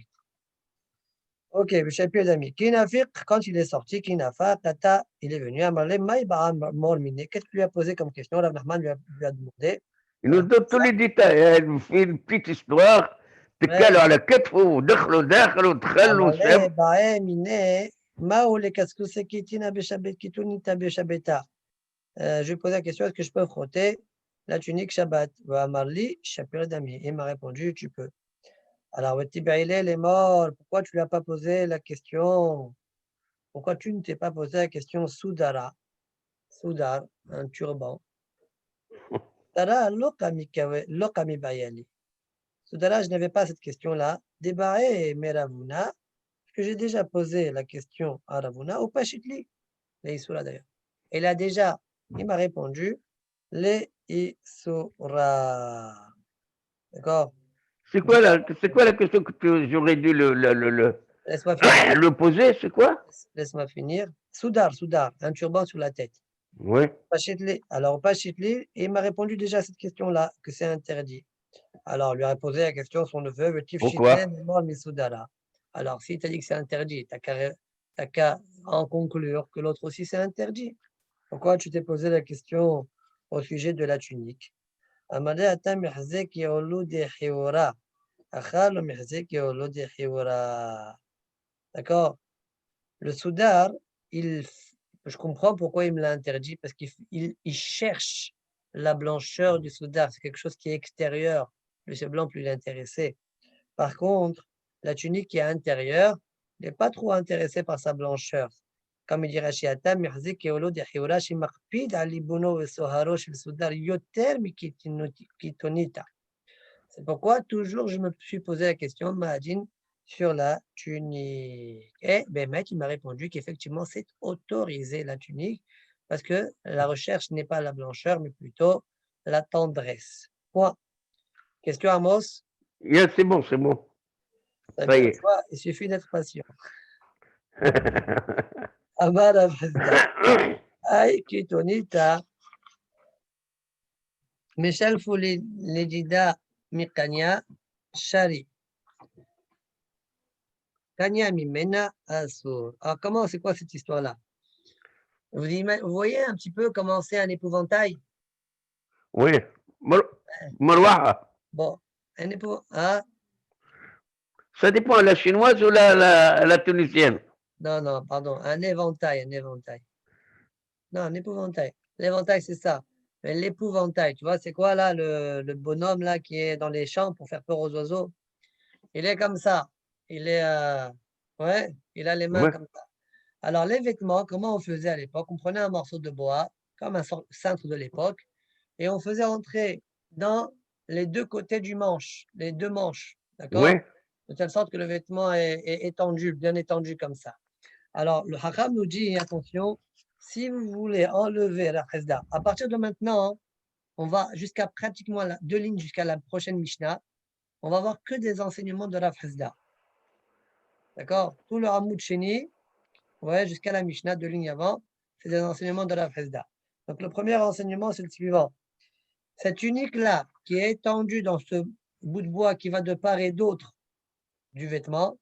Ok, le chapitre d'amis. Kinafiq, quand il est sorti, Kinafa, Tata, il est venu à Marley, Maïba, Mormine. Qu'est-ce qu'il lui a posé comme question? Rav Nachman lui a demandé.
Il nous donne tous les détails. Il fait une petite histoire. تكالوا على كتفه ودخلوا داخل ودخلوا
Amalé, Bae, Mine, Mao, les Kaskuse, Kitina, Beshabet, Kitunita, Beshabeta. Je lui ai posé la question, est-ce que je peux frotter la tunique Shabbat? Marli, chapitre d'amis. Il m'a répondu, tu peux. Alors, Tibaïlel est mort. Pourquoi tu ne lui as pas posé la question? Pourquoi tu ne t'es pas posé la question Soudara? Soudar, un turban. Tara, Lokami Bayali. Tout à l'heure, je n'avais pas cette question-là. Débarré Meravuna, parce que j'ai déjà posé la question à Ravuna, ou Pachitli, les Isura d'ailleurs. Il m'a répondu, les Isura. D'accord?
C'est quoi la question que j'aurais dû
Laisse-moi finir.
le poser, c'est quoi?
Laisse-moi finir. Soudar, un turban sur la tête.
Oui.
Pachitli. Alors, Pachitli, il m'a répondu déjà à cette question-là, que c'est interdit. Alors, lui a posé la question, son neveu, Vetif
Pourquoi?
Shiten, Mor Misudara. Alors, si tu as dit que c'est interdit, tu n'as qu'à en conclure que l'autre aussi c'est interdit. Pourquoi tu t'es posé la question au sujet de la tunique? Amade ata mihzek yolu de hiwara. Achal mihzek yolu de hiwara. D'accord? Le soudar, je comprends pourquoi il me l'a interdit, parce qu'il cherche la blancheur du soudar. C'est quelque chose qui est extérieur. Plus c'est blanc, plus il est intéressé. Par contre, la tunique qui est intérieure n'est pas trop intéressée par sa blancheur. Comme il dit Rashi Ata, Mihzik Keolo de Hiora, Shimakpid Alibuno et Soharo chez le Soudar, Yoter Mikitonita. C'est pourquoi toujours je me suis posé la question, Mahadine, sur la tunique. Et Bémet, il m'a répondu qu'effectivement, c'est autorisé la tunique, parce que la recherche n'est pas la blancheur, mais plutôt la tendresse. Point. Question Amos?
Yeah, c'est bon, c'est bon.
Très
Ça y
bien.
est.
Tu vois, il suffit d'être patient. Amara Fazda. Aïe, Kitonita. Michel Fouli, Ledida Mikanya, Shari. Kanya Mimena Asur. Alors, c'est quoi cette histoire-là? Vous voyez un petit peu comment c'est un épouvantail?
Oui. Marwaha.
Bon, un épouvantail.
Ça dépend, la chinoise ou la tunisienne?
Non, pardon, un éventail. Non, un épouvantail. L'éventail, c'est ça. Mais l'épouvantail, tu vois, c'est quoi là, le bonhomme là qui est dans les champs pour faire peur aux oiseaux? Il est comme ça. Il est, ouais, il a les mains
Ouais.
comme ça. Alors, les vêtements, comment on faisait à l'époque? On prenait un morceau de bois, comme un cintre de l'époque, et on faisait entrer dans les deux côtés du manche, les deux manches, d'accord?
Ouais.
De telle sorte que le vêtement est étendu, bien étendu comme ça. Alors, le Hakam nous dit, attention, si vous voulez enlever la Khazda, à partir de maintenant, on va jusqu'à pratiquement 2 lignes jusqu'à la prochaine Mishnah, on va voir que des enseignements de la Khazda. D'accord? Tout le Hamoud Sheni, ouais, jusqu'à la Mishnah, 2 lignes avant, c'est des enseignements de la Khazda. Donc, le premier enseignement, c'est le suivant. Cette unique-là, qui est étendue dans ce bout de bois qui va de part et d'autre du vêtement,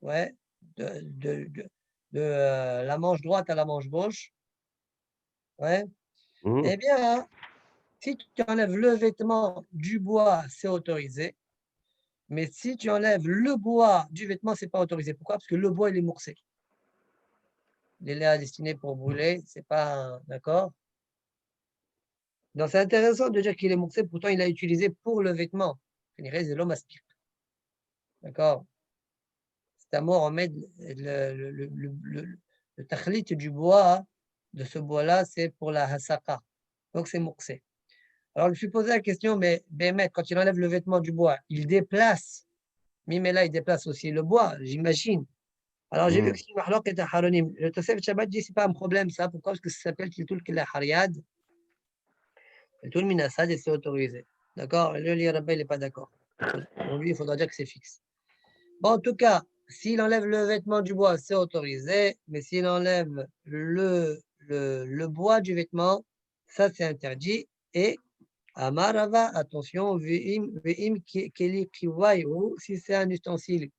ouais, de la manche droite à la manche gauche, ouais, eh bien, si tu enlèves le vêtement du bois, c'est autorisé. Mais si tu enlèves le bois du vêtement, ce n'est pas autorisé. Pourquoi? Parce que le bois, il est moursé. Il est là destiné pour brûler, c'est pas d'accord. Donc, c'est intéressant de dire qu'il est moursé, pourtant il a utilisé pour le vêtement. D'accord? C'est à mort, on met le takhlit du bois, de ce bois-là, c'est pour la hasaka. Donc, c'est moursé. Alors, je me suis posé la question, mais Bémet, quand il enlève le vêtement du bois, il déplace, Mimela, il déplace aussi le bois, j'imagine. Alors, j'ai vu que c'est une mahlok et un haronim. Le Tosef Shabbat dit, c'est pas un problème, ça. Pourquoi? Parce que ça s'appelle Tiltul Kila Hariad. Tiltul Minasad et c'est autorisé. D'accord? Le Lirabba, il n'est pas d'accord. Pour lui, il faudra dire que c'est fixe. Bon, en tout cas, s'il enlève le vêtement du bois, c'est autorisé. Mais s'il enlève le bois du vêtement, ça, c'est interdit. Et Amarava, attention, ve'im keli kiwayu, si c'est un ustensile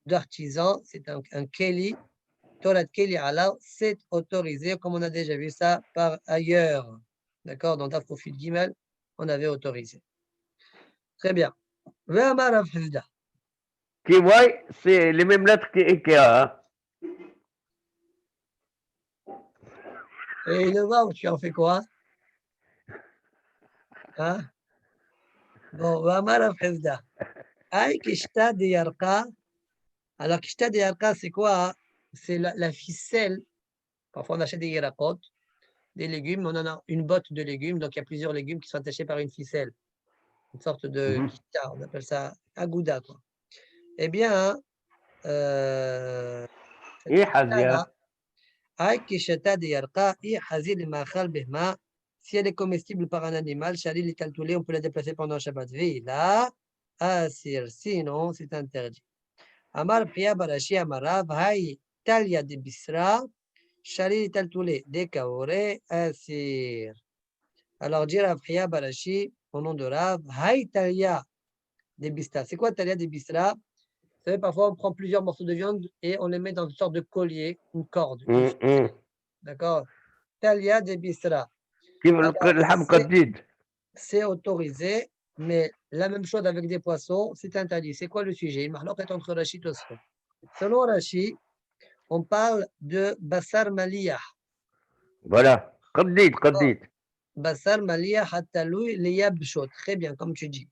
d'artisan, c'est un keli, Torat keli ala, c'est autorisé, comme on a déjà vu ça par ailleurs. D'accord? Dans Dafrofil Gimel, on avait autorisé. Très bien. Ve'amarav hizda.
Kiwai, c'est les mêmes lettres qu'Ikea.
Et le waouh, tu en fais quoi? Hein? Bon, ve'amarav hizda. Aïe, kishta de yarqa. Alors, kishta de yarqa, c'est quoi? C'est la ficelle. Parfois, on achète des yérapotes, des légumes. On en a une botte de légumes. Donc, il y a plusieurs légumes qui sont attachés par une ficelle. une sorte de
Mhm.
kita, on appelle ça agouda, quoi. Eh bien, cette
ايه
kita-là,
حاجة
si elle est comestible par un animal, Shalil et Taltoulé, on peut la déplacer pendant Shabbat. Là, Asir, sinon c'est interdit. Amar Priya Barashi Amarav, Hay Talia de Bisra, Shalil et Taltoulé, de Kaore, Asir. Alors, dire à Priya Barashi, au nom de Rav, Hay Talia de Bisra. C'est quoi Talia de Bisra? Vous savez, parfois on prend plusieurs morceaux de viande et on les met dans une sorte de collier, une corde. D'accord? Talia de Bisra.
كيف
Alors,
اللحم قديد.
c'est autorisé, mais la même chose avec des poissons, c'est interdit. C'est quoi le sujet? Il est entre Rachid et Tosfot. Selon Rachid, on parle de Bassar Maliyah.
Voilà, قديد قديد.
Bassar Maliyah Hataloui Liyab Bishot. Très bien, comme tu dis.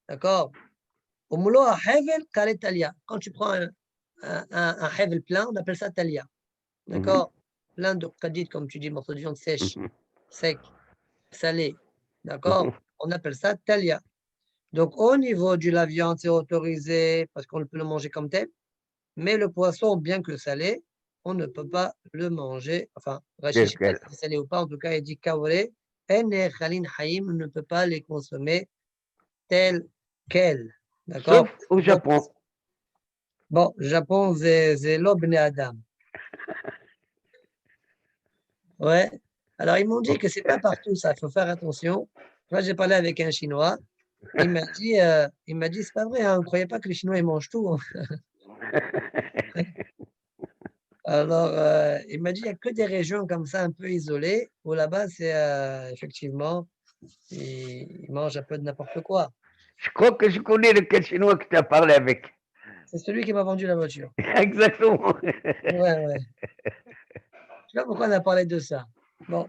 D'accord? Au moulo à Hevel, Kare Talia. Quand tu prends un Hevel plein, on appelle ça Talia. D'accord? Plein de qadid, comme tu dis, morceaux de viande sèche, sec, salé. D'accord? On appelle ça Talia. Donc, au niveau de la viande, c'est autorisé parce qu'on peut le manger comme tel. Mais le poisson, bien que salé, on ne peut pas le manger. Enfin, Rachid, je ne sais pas si c'est salé ou pas. En tout cas, il dit Kaoré, Ene Khalin Haïm ne peut pas les consommer tel quel. D'accord?
Sauf au Japon.
Bon, Japon, c'est l'obne Adam. Ouais. Alors, ils m'ont dit que c'est pas partout ça. Il faut faire attention. Moi, j'ai parlé avec un Chinois. Il m'a dit, c'est pas vrai, hein, on ne croyait pas que les Chinois ils mangent tout. Hein. Alors, il m'a dit, il n'y a que des régions comme ça, un peu isolées, où là-bas, c'est effectivement, ils mangent un peu de n'importe quoi.
Je crois que je connais lequel chinois que tu as parlé avec.
C'est celui qui m'a vendu la voiture.
Exactement.
Ouais, ouais. Je sais pas pourquoi on a parlé de ça. Bon.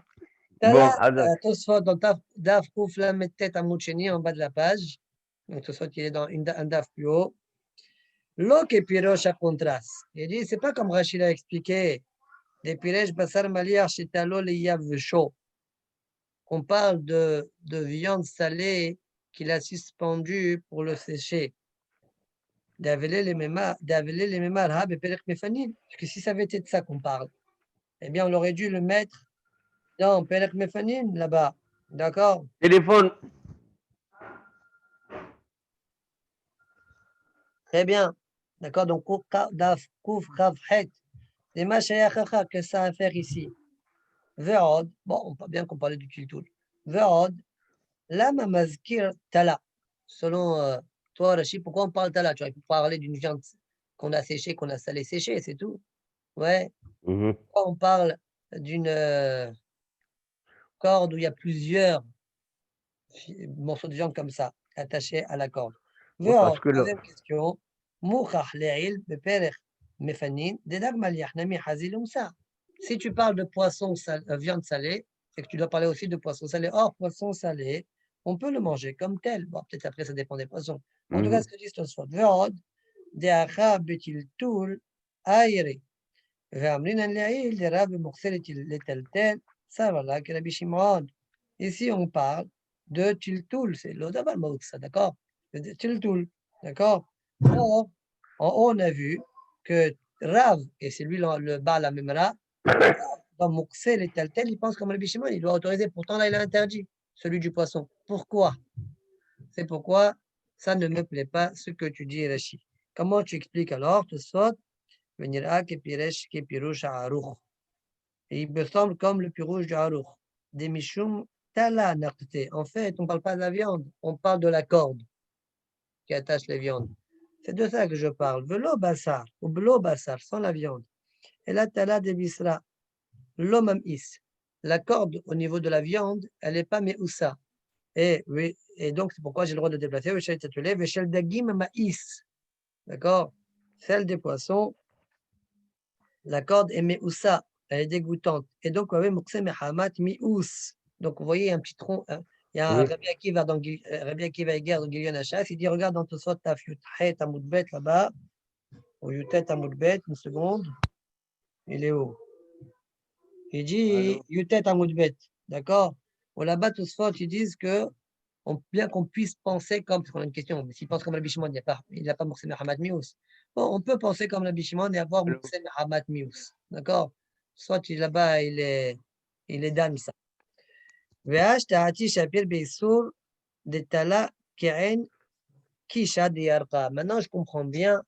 Bon,
T'as Tosfot dans Daf Kouf la tête à Moucheni en bas de la page. Donc, Tosfot qui est dans un Daf plus haut. L'ok et piroche à contraste. Il dit, c'est pas comme Rachid a expliqué. Des piresh basar maliar chitalo le yav chaud. On parle de viande salée qu'il a suspendue pour le sécher. D'avaler les mémar, hab et perek mefanin. Parce que si ça avait été de ça qu'on parle, eh bien, on aurait dû le mettre dans perek mefanin, là-bas. D'accord?
téléphone.
Très bien. D'accord? Donc, daf, kouf, rav, het. Les machayachacha, que ça a à faire ici? Ve'od. Bon, on peut bien qu'on parlait du tiltoul. Ve'od. Lama mazkir tala. Selon toi, Rachid, pourquoi on parle tala? Tu vois, il faut parler d'une viande qu'on a séchée, qu'on a salée séchée, c'est tout. Ouais. Pourquoi on parle d'une corde où il y a plusieurs morceaux de viande comme ça, attachés à la corde?
Parce que
Deuxième question. Si tu parles de poisson viande salée, c'est que tu dois parler aussi de poisson salé. Or, poisson salé, on peut le manger comme tel. Bon, peut-être après, ça dépend des poissons. En tout cas, ce que dit Tosfot, ve'od, de'acha betil tul, aïri. Ici, on parle de tiltoul, c'est l'odavar ça, d'accord? Tiltoul, d'accord? Or, en haut, on a vu que Rav, et c'est lui le Baal Amemra, dans Mouksel et tel tel, il pense comme le Bishimon, il doit autoriser. Pourtant, là, il a interdit celui du poisson. Pourquoi? C'est pourquoi ça ne me plaît pas ce que tu dis, Rachid. Comment tu expliques alors, Tosfot? Venira que piresh que pirouche à Aruch. Et il me semble comme le pirouche du Aruch. Des michoum tala naqte. En fait, on ne parle pas de la viande, on parle de la corde qui attache les viandes. C'est de ça que je parle. Velo bassar, ou blo bassar, sans la viande. Et la tala de bisra, l'omam is. La corde au niveau de la viande, elle n'est pas meoussa. Et donc, c'est pourquoi j'ai le droit de déplacer. Veshel dagim maïs. D'accord? Celle des poissons, la corde est meoussa, elle est dégoûtante. Et donc, donc, vous voyez un petit tronc. Il y a un Rabbi Akiva Eger dans Gilyon Hachas, il dit, regarde dans Tosfot Taf Yuthet Amoudbet là-bas, ou Yutet Amoudbet, une seconde, il est où? Il dit Yutet Amoudbet, d'accord? Ou là-bas, Tosfot, ils disent que bien qu'on puisse penser comme, parce qu'on a une question, mais s'il pense comme Rabbi Shimon, il n'a pas Moussé Mehamat Mious. Bon, on peut penser comme Rabbi Shimon et avoir Moussé Mehamat Mious. D'accord? Soit là-bas, il est Damisa. Ve'ash ta'ati shapir be'isur de tala ke'en kisha de yarqa. Maintenant, je comprends bien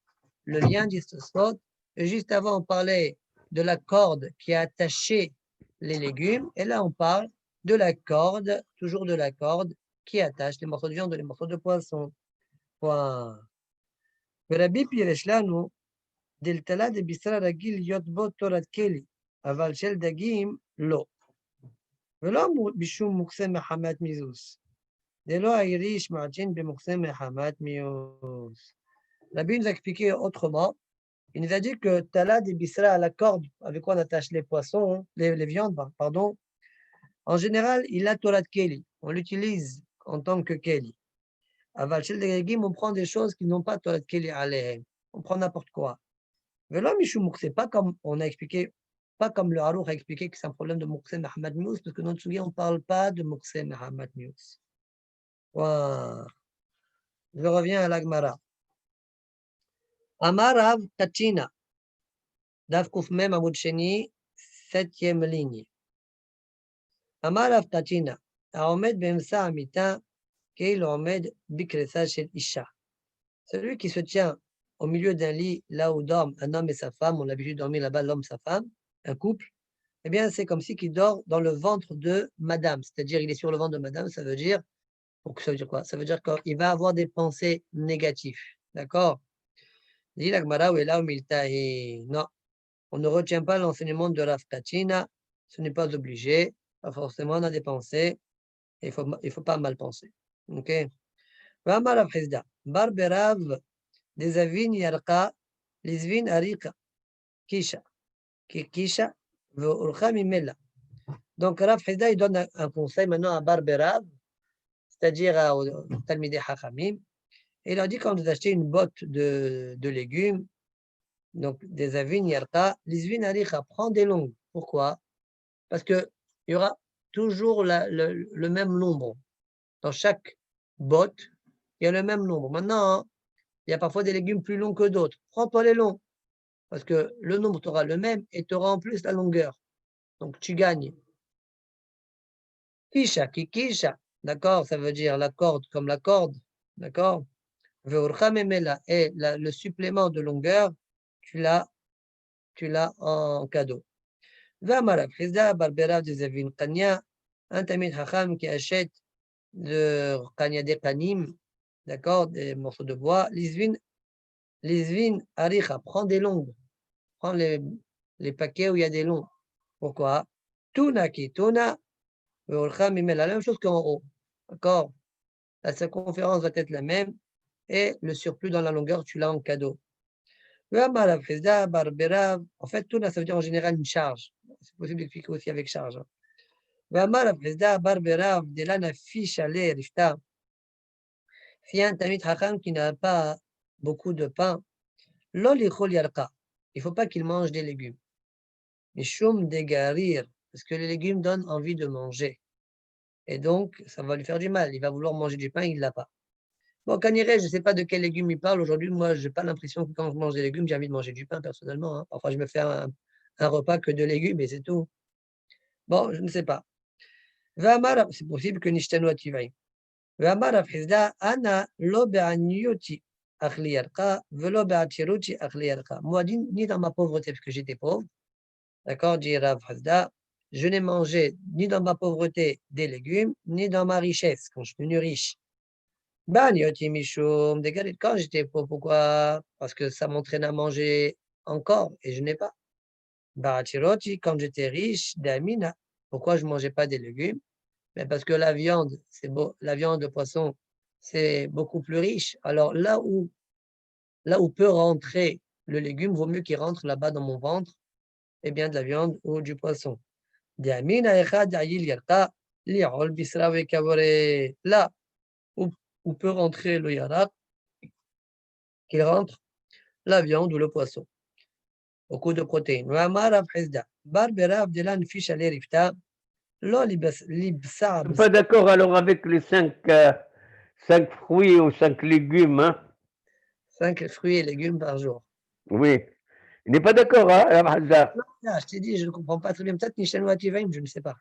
le lien d'Istosot. Juste avant, on parlait de la corde qui a attaché les légumes. Et là, on parle de la corde, toujours de la corde, qui attache les morceaux de viande et les morceaux de poisson. Point. ורבי פירש לנו, דלתלה דבישרה רגיל להיות בו תורת כלי, אבל של דגים לא. ולא בשום מוקסה מחמת מיזוס. דלא היריש מעג'ין במוקסה מחמת מיוס. Rabbi nous a expliqué autrement. Il nous a dit que Tala de Bisra à la corde avec quoi on attache les poissons, les viandes, pardon. En général, il a Torat Keli. On l'utilise en tant que Keli. À Valchel de Gagim, on prend des choses qui n'ont pas Torat Keli aléhem. On prend n'importe quoi. Mais là, Mishou Moukse, pas comme on a expliqué, pas comme le Harouk a expliqué que c'est un problème de Moukse Mahamad Mious, parce que dans le Tsugi, on ne parle pas de Moukse Mahamad Mious. Wow. Je reviens à l'Agmara. Amarav Tachina. Dav Koufmem Amoud Sheni, 7e ligne. Amarav Tachina. Aomed Bemsa Amita, Keil Omed Bikresa Shel Isha. Celui qui se tient au milieu d'un lit, là où dorment un homme et sa femme, on a l'habitude de dormir là-bas, l'homme et sa femme, un couple, eh bien, c'est comme si il dort dans le ventre de madame. C'est-à-dire, il est sur le ventre de madame, ça veut dire quoi? Ça veut dire qu'il va avoir des pensées négatives. D'accord? Dit la Gemara, non, on ne retient pas l'enseignement de Rav Tachina, ce n'est pas obligé, pas forcément on a des pensées, il faut pas mal penser. Ok? Vama Rav Hizda, Barberav, des avin yarqa, lisvin arika, kisha, kisha, ve'urcha mimela. Donc Rav Hizda, il donne un conseil maintenant à Barberav, c'est-à-dire au Talmidei Chachamim. Et il leur dit quand vous achetez une botte de légumes, donc des avin yarqa, lisvin arika, prends des longues. Pourquoi? Parce qu'il y aura toujours le même nombre. Dans chaque botte, il y a le même nombre. Maintenant, il y a parfois des légumes plus longs que d'autres. Prends-toi les longs. Parce que le nombre sera le même et tu auras en plus la longueur. Donc tu gagnes. Kisha, kikisha. D'accord? Ça veut dire la corde comme la corde. D'accord? Et le supplément de longueur, tu l'as en cadeau. Vamarav Chizda, Barberav de Zavin Kanya, un Tamid Hacham qui achète de Kanya de Kanim, d'accord, des morceaux de bois. Lisvin Aricha, prends des longues. Prends les paquets où il y a des longs. Pourquoi? Tuna ki tuna, la même chose qu'en haut. D'accord? La circonférence va être la même et le surplus dans la longueur, tu l'as en cadeau. En fait, tuna, ça veut dire en général une charge. C'est possible d'expliquer aussi avec charge. Si un Tamid Chacham qui n'a pas beaucoup de pain, il ne faut pas qu'il mange des légumes. Mishum degarir, parce que les légumes donnent envie de manger. Et donc, ça va lui faire du mal. Il va vouloir manger du pain, il ne l'a pas. Bon, Kaniré, je ne sais pas de quel légumes il parle. Aujourd'hui, moi, je n'ai pas l'impression que quand je mange des légumes, j'ai envie de manger du pain personnellement. Hein. Parfois, je me fais un repas que de légumes et c'est tout. Bon, je ne sais pas. C'est possible que Nishtanu Ativaï. Ana lo be'anioti achli yarqa, velo be'atiruti achli yarqa. Moi, ni dans ma pauvreté, parce que j'étais pauvre, d'accord, dit Rav Hazda, je n'ai mangé ni dans ma pauvreté des légumes, ni dans ma richesse, quand je suis devenu riche. Quand j'étais pauvre, pourquoi? Parce que ça m'entraîne à manger encore et je n'ai pas. Quand j'étais riche, d'Amina, pourquoi je ne mangeais pas des légumes? Mais parce que la viande, la viande de poisson, c'est beaucoup plus riche. Alors là où peut rentrer le légume, vaut mieux qu'il rentre là-bas dans mon ventre, eh bien de la viande ou du poisson. Là où peut rentrer le yarak, qu'il rentre la viande ou le poisson. Beaucoup de protéines.
Je suis pas d'accord alors avec les 5 5 fruits ou 5 légumes, hein?
5 fruits et légumes par jour.
Oui. Il n'est pas d'accord, hein, Rav Hazda?
Ah, je t'ai dit, je ne comprends pas très bien. Peut-être Michel Moitivaim, je ne sais pas.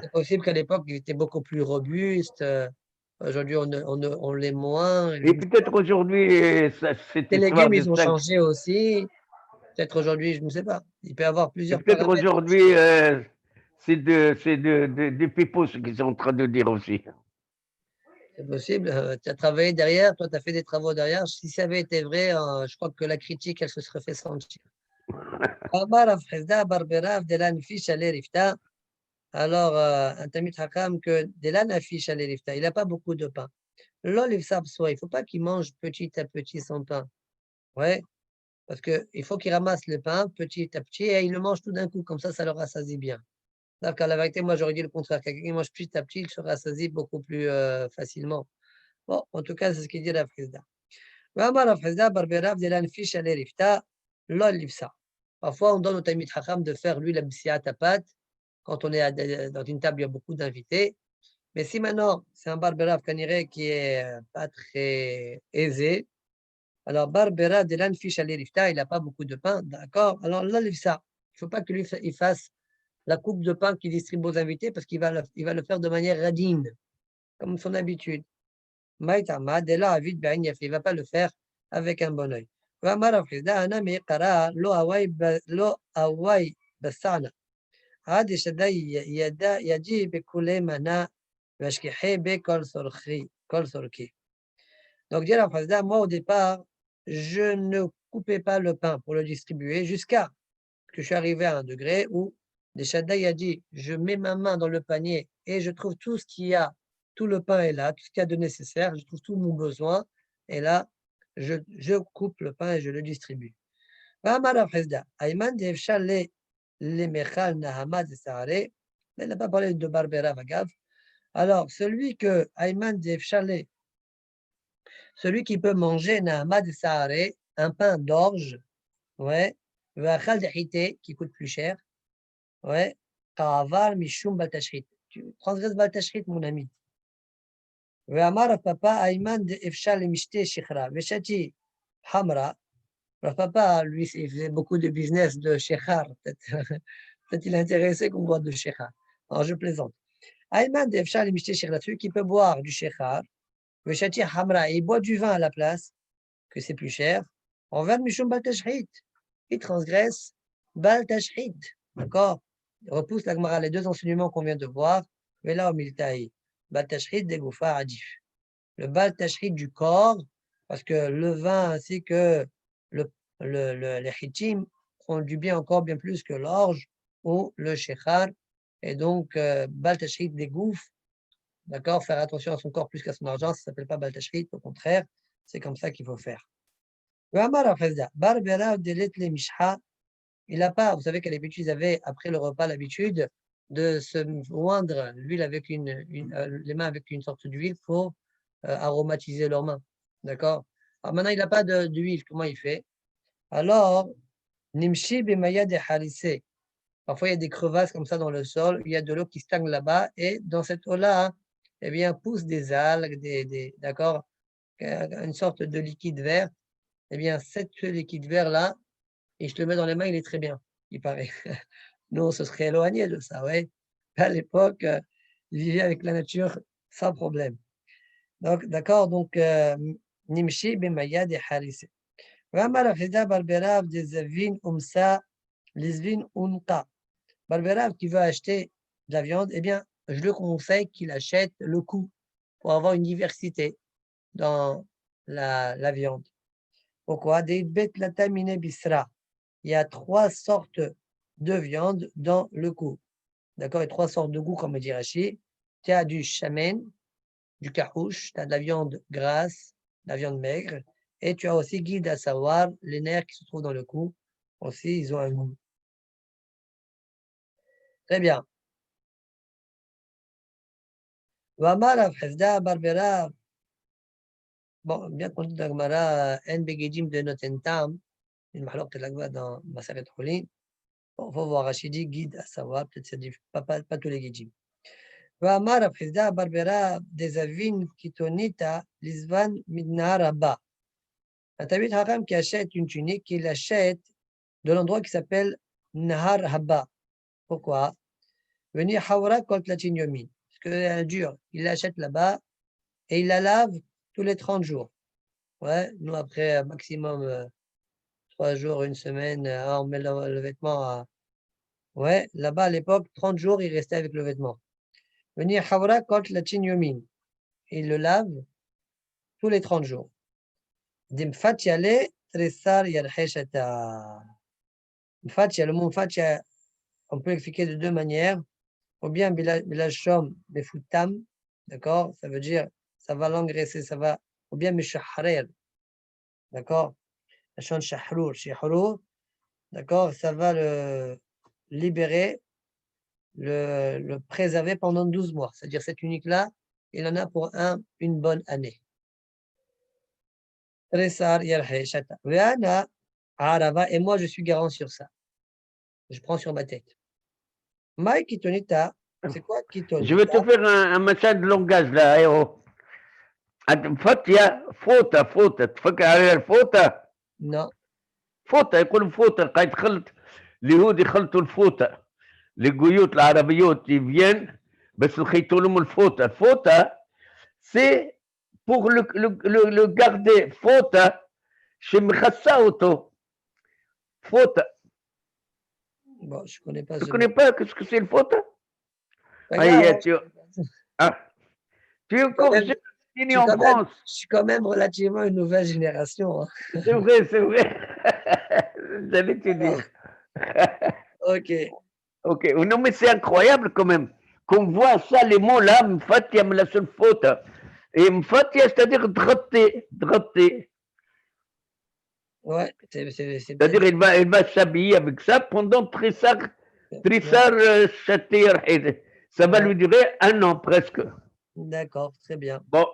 C'est possible qu'à l'époque, il était beaucoup plus robuste. Aujourd'hui, on l'est moins.
Et peut-être aujourd'hui, cette
Les
histoire
légumes,
de
ils ont
5.
changé aussi. Peut-être aujourd'hui, je ne sais pas. Il peut y avoir
Et
plusieurs
peut-être
paramètres.
aujourd'hui, c'est des pipos ce qu'ils sont en train de dire aussi.
C'est possible. Tu as travaillé derrière, toi, tu as fait des travaux derrière. Si ça avait été vrai, je crois que la critique, elle se serait fait sentir. Amar Rav Chesda bar Berav Delan Fish Alé Rifta. Alors, un Tamid Hakam que Delan Fish Alé Rifta, il n'a pas beaucoup de pain. L'olive soit, il ne faut pas qu'il mange petit à petit son pain. Ouais, parce qu'il faut qu'il ramasse le pain petit à petit et il le mange tout d'un coup, comme ça le rassasie bien. Alors qu'à la vérité, moi, j'aurais dit le contraire. Quelqu'un qui mange petit à petit, il se rassasie beaucoup plus facilement. Bon, en tout cas, c'est ce qu'il dit Rav Chesda. Amar Rav Chesda bar Berav Delan Fish Alé Rifta, l'olive ça. Parfois, on donne au Tamid Hakam de faire lui la bsiat à pâte. Quand on est dans une table, il y a beaucoup d'invités. Mais si maintenant, c'est un barbera caniré qui est pas très aisé, alors barbera de l'anfish à l'érifta, il n'a pas beaucoup de pain, d'accord? Alors là, il ne faut pas que lui il fasse la coupe de pain qu'il distribue aux invités parce qu'il va le faire de manière radine, comme son habitude. Maïtama, de là, vite, il ne va pas le faire avec un bon oeil. Lo awai basana. عاد يدي بكل منا واشكحي بكل صرخي. Donc, dire la phrase là, moi au départ, je ne coupais pas le pain pour le distribuer jusqu'à ce que je suis arrivé à un degré où des Shaddai a dit, je mets ma main dans le panier et je trouve tout ce qu'il y a, tout le pain est là, tout ce qu'il y a de nécessaire, je trouve tout mon besoin, et là, je coupe le pain et je le distribue. Il n'a pas parlé de Barbera Vagav. Alors, celui que Ayman Defchale, celui qui peut manger Nahamad Sahare, un pain d'orge, ouais, Vachal de qui coûte plus cher, ouais, Kavar Mishum Baltashrit. Tu transgresses Baltashrit, mon ami. Amar Papa Ayman Defchale Mishte Shikhra, Veshati Hamra. Alors, papa, lui, il faisait beaucoup de business de Shekhar. Peut-être il est intéressé qu'on boit de Shekhar. Alors, je plaisante. Ayman Defchal Mishte Shekhar, celui qui peut boire du Shekhar, le Shati Hamra, il boit du vin à la place, que c'est plus cher, envers Mishum Baltashrit. Il transgresse Baltashrit. D'accord? Il repousse la Gemara, les deux enseignements qu'on vient de voir. Mais là, au Miltaï, Baltashrit des Goufa Adif. Le Baltashrit du corps, parce que le vin ainsi que les chitim font du bien encore bien plus que l'orge ou le shechar. Et donc, Baltashrit des gouffres, d'accord, faire attention à son corps plus qu'à son argent, ça ne s'appelle pas Baltashrit, au contraire, c'est comme ça qu'il faut faire. Il n'a pas, vous savez qu'à l'habitude, ils avaient, après le repas, l'habitude de se oindre l'huile avec les mains avec une sorte d'huile pour aromatiser leurs mains. D'accord? Alors maintenant, il n'a pas d'huile, comment il fait? Alors, Nimshi Bemaya de Harissé. Parfois, il y a des crevasses comme ça dans le sol, il y a de l'eau qui stagne là-bas, et dans cette eau-là, eh bien, poussent des algues, d'accord, une sorte de liquide vert. Eh bien, ce liquide vert-là, et je te le mets dans les mains, il est très bien, il paraît. Nous, on se serait éloigné de ça, ouais. À l'époque, ils vivaient avec la nature sans problème. Donc, d'accord, donc, Nimshi Bemaya de Harissé. Barberav des Zavin Umsa, Lisvin Unqa. Barberav qui veut acheter de la viande, eh bien, je le conseille qu'il achète le coup pour avoir une diversité dans la viande. Pourquoi? Il y a 3 sortes de viande dans le coup. D'accord? Et 3 sortes de goût, comme dit Rachid. Tu as du chamen, du carouche, tu as de la viande grasse, de la viande maigre. Et tu as aussi guide à savoir les nerfs qui se trouvent dans le cou. Aussi, ils ont un goût. Très bien. Vamara Fresda Barbera. Bon, bien qu'on dise Dagmara, En Begedim de Notentam, une malheur de l'agma dans Masaret Holin. Bon, il faut voir Rachidi, guide à savoir, peut-être c'est pas tous les Gedim. ואמר רב חיסדא בר ברב דזבין קיטוניתא לזמן מדנהר הבא. Un Talmid Chacham qui achète une tunique, il l'achète de l'endroit qui s'appelle Nahar Haba. Pourquoi? Venir Hawra kol tlatin yomin. Parce qu'elle est dure. Il l'achète là-bas et il la lave tous les 30 jours. Ouais, nous après maximum 3 jours, une semaine, on met le vêtement à... Ouais, là-bas à l'époque, 30 jours, il restait avec le vêtement. Venir Hawra kol tlatin yomin. Il le lave tous les 30 jours. Dimfat yale tresar yarheshata. Mfatia, le mot mfatia, on peut l'expliquer de deux manières. Ou bien bilashom befutam, d'accord? Ça veut dire ça va l'engraisser, ça va. Ou bien mishahrer, d'accord? Lashon shahrour, shihrour, d'accord? Ça va le libérer, le préserver pendant 12 mois. C'est-à-dire cette unique-là, il en a pour une bonne année. Tresar yarhe shata. Veana arava, et moi je suis garant sur ça. Je prends sur ma tête. Mai kitonita, c'est quoi kitonita?
Je vais te faire un massage de langage là, héros. فتية فوطة تفكر عليها الفوطة
Non.
فوطة يقولوا فوطة قاعد خلط اليهود يخلطوا الفوطة القيوط العربيوت يفين بس يخيطوا لهم الفوطة سي pour le garder فوطة شمخساوتو فوطة.
Bon, je connais pas
Tu
ce
connais
mot.
pas qu'est-ce que c'est le faute?
Pas grave,
Tu es encore
même-
né en France.
je suis quand même relativement une nouvelle génération. Hein.
C'est vrai, c'est vrai. J'allais te dire.
Ok.
Ok, non mais c'est incroyable quand même qu'on voit ça, les mots là, mfatia, la seule faute. Et mfatia, c'est-à-dire dratter.
Ouais, c'est
C'est-à-dire il va s'habiller avec ça pendant Trissar Chatir. Ça va
Ouais.
lui durer 1 an presque.
D'accord, très bien.
Bon,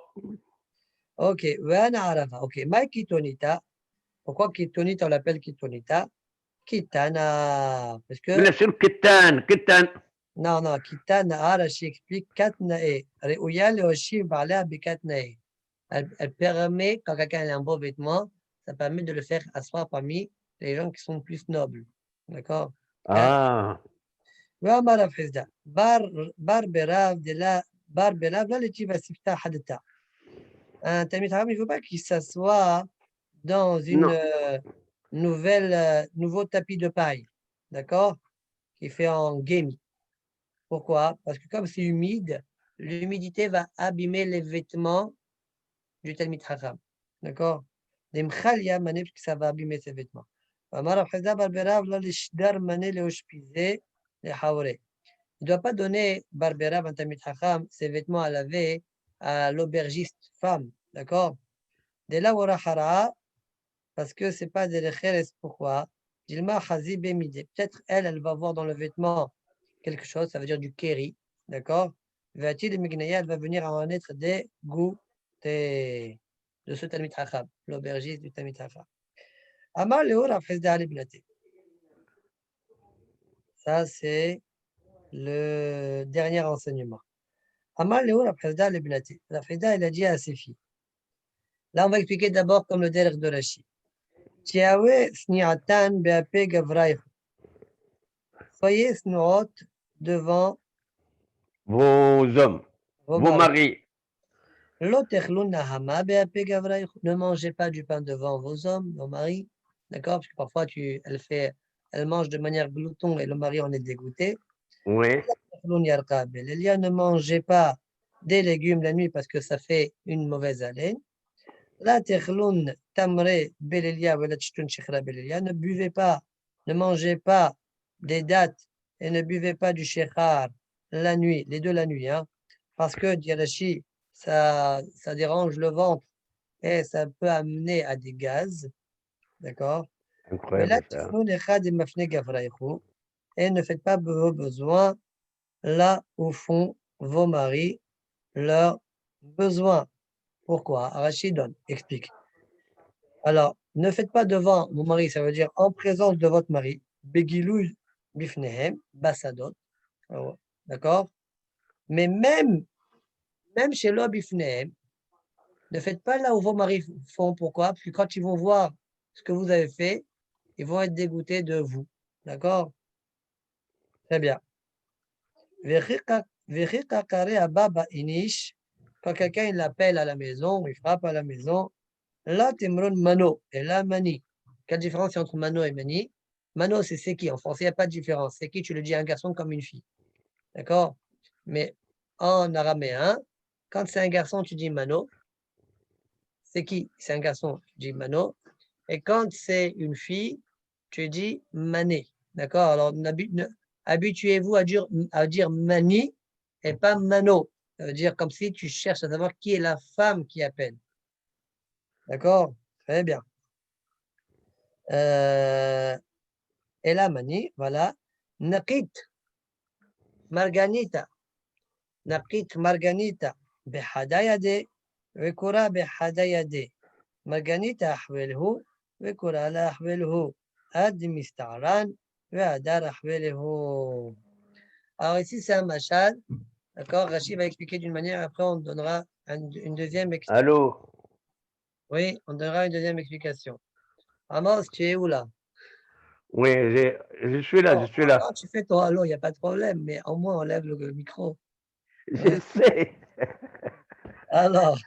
Ok, Veana Arafa. Ok, Mai Kitonita. Pourquoi Kitonita, on l'appelle Kitonita? Kitana. Parce
mais
que,
la seule Ketan.
non, Kitana, Arashi explique Katnae. Réouya le Hoshi Bala Bikatnae. Elle permet, quand quelqu'un a un beau vêtement, ça permet de le faire asseoir parmi les gens qui sont plus nobles. D'accord?
Ah,
وأمر بحزدة بار براف de la bar براف لا التي بسفتها حدثها. Un Talmid Chacham, il ne faut pas qu'il s'assoie dans une
non.
nouveau tapis de paille, d'accord? Qui fait en gémi. Pourquoi? Parce que comme c'est humide, l'humidité va abîmer les vêtements du Talmid Chacham, d'accord? Les mkhalia mané parce que ça va abîmer ses vêtements. وأمر بحزدة بار براف لا لشدار mané le hospizé les haoré. Il ne doit pas donner Barbera Bantamit Chacham ses vêtements à laver à l'aubergiste femme, d'accord? De là, Hara, parce que ce n'est pas des recheres. Pourquoi? Dilma Chazi Bemide. Peut-être elle va voir dans le vêtement quelque chose, ça veut dire du kéri, d'accord? Va-t-il Mignaya, elle va venir en être dégoûtée de ce Talmid Chacham, l'aubergiste du Talmid Chacham. Amar Leor Afresda Alibnate. Ça, c'est le dernier enseignement. Amal Léo, la Fresda, le Binati. La Fresda, il a dit à ses filles. Là, on va expliquer d'abord comme le derrière de Rashi. Tiawe sniatan beape gavraïch. Soyez snoot devant
Vos hommes,
vos
vos
maris.
maris.
L'otechlun nahama beape gavraïch. Ne mangez pas du pain devant vos hommes, vos maris. D'accord? Parce que parfois, elle mange de manière glouton et le mari en est dégoûté.
Oui.
Ne mangez pas des légumes la nuit parce que ça fait une mauvaise haleine. La techloun tamre belelia ou la tchtun shekhra belelia. Ne buvez pas, ne mangez pas des dattes et ne buvez pas du shekhar la nuit, les deux la nuit, hein, parce que Diarashi, ça dérange le ventre et ça peut amener à des gaz, d'accord? Mais la
Incroyable ça.
techloun echad et mafne gavraïchou, et ne faites pas vos besoins là où font vos maris leurs besoins. Pourquoi? Rachid explique. Alors, ne faites pas devant mon mari, ça veut dire en présence de votre mari. Begilou bifnehem, basadot. D'accord? Mais même chez l'Obifneem, ne faites pas là où vos maris font. Pourquoi? Parce que quand ils vont voir ce que vous avez fait, ils vont être dégoûtés de vous. D'accord? Très bien. Quand quelqu'un il l'appelle à la maison, il frappe à la maison, là, timron mano et là, mani. Quelle différence il y a entre mano et mani? Mano, c'est qui? En français, il n'y a pas de différence. C'est qui? Tu le dis à un garçon comme une fille. D'accord? Mais en araméen, quand c'est un garçon, tu dis mano. C'est qui? C'est un garçon, tu dis mano. Et quand c'est une fille, tu dis mané. D'accord? Alors, habituez-vous à dire mani et pas mano. Ça veut dire comme si tu cherches à savoir qui est la femme qui appelle. D'accord? Très bien. Et là, mani, voilà. Naqit, marganita. نقيت مارغانيتا بحدا يدي وكرة بحدا يدي مارغانيتا أحوله وكرة لا أحوله أد مستعران وأدار أحوله. Alors ici c'est un machal, d'accord? Rachid va expliquer d'une manière, après on donnera une deuxième explication.
Allô?
Oui, on donnera une deuxième explication. Amos, tu es où là?
Oui, je suis là,
Non,
je suis là.
quand tu fais ton allô, il n'y a pas de problème, mais au moins on lève le micro.
Je sais.
Alors,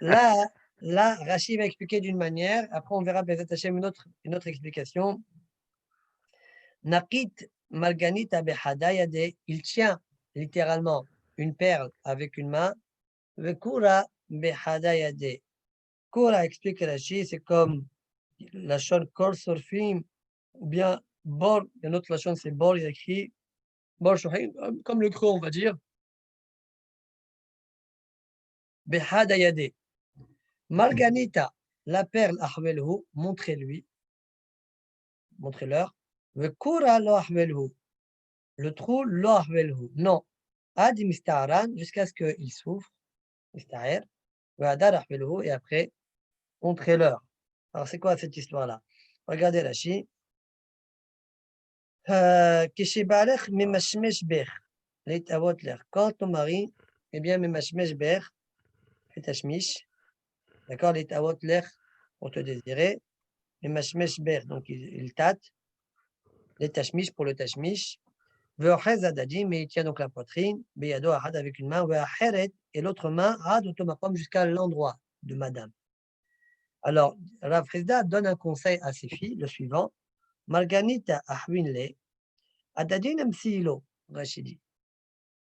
là, Rachid va expliquer d'une manière, après on verra Bezat Hashem une autre explication. Naqit Marganita Behadayade, il tient littéralement une perle avec une main. Vekura Behadayade. Kura explique Rachid, c'est comme la chaîne Kor Surfim, ou bien Bor, il y a une autre la chaîne c'est Bor, il y a écrit Bor Shohim, comme le creux on va dire. Behadayade. Marganita, la perle, ahwelhu, montrez-lui, montrez-leur. Le kura lo ahwelhu, le trou lo ahwelhu. Non. Adi mistaran, jusqu'à ce qu'il souffre, mistaer, adar ahwelhu, et après, montrez-leur. Alors, c'est quoi cette histoire-là? Regardez Rashi. Kishibalech mimashmesh bech, leit avot ler. Quand ton mari, eh bien, mimashmesh bech, fait tashmish, d'accord, leit avot ler, pour te désirer. Mimashmesh bech, donc il tâte. Les tashmish pour le tashmish. Ve'ochez adadi, mais il tient donc la poitrine. Beyado ahad avec une main. Ve'acheret, et l'autre main, ad otomakom jusqu'à l'endroit de madame. Alors, Rav Chizda donne un conseil à ses filles, le suivant. Marganita ahwinle, adadin amsiilo, Rachidi.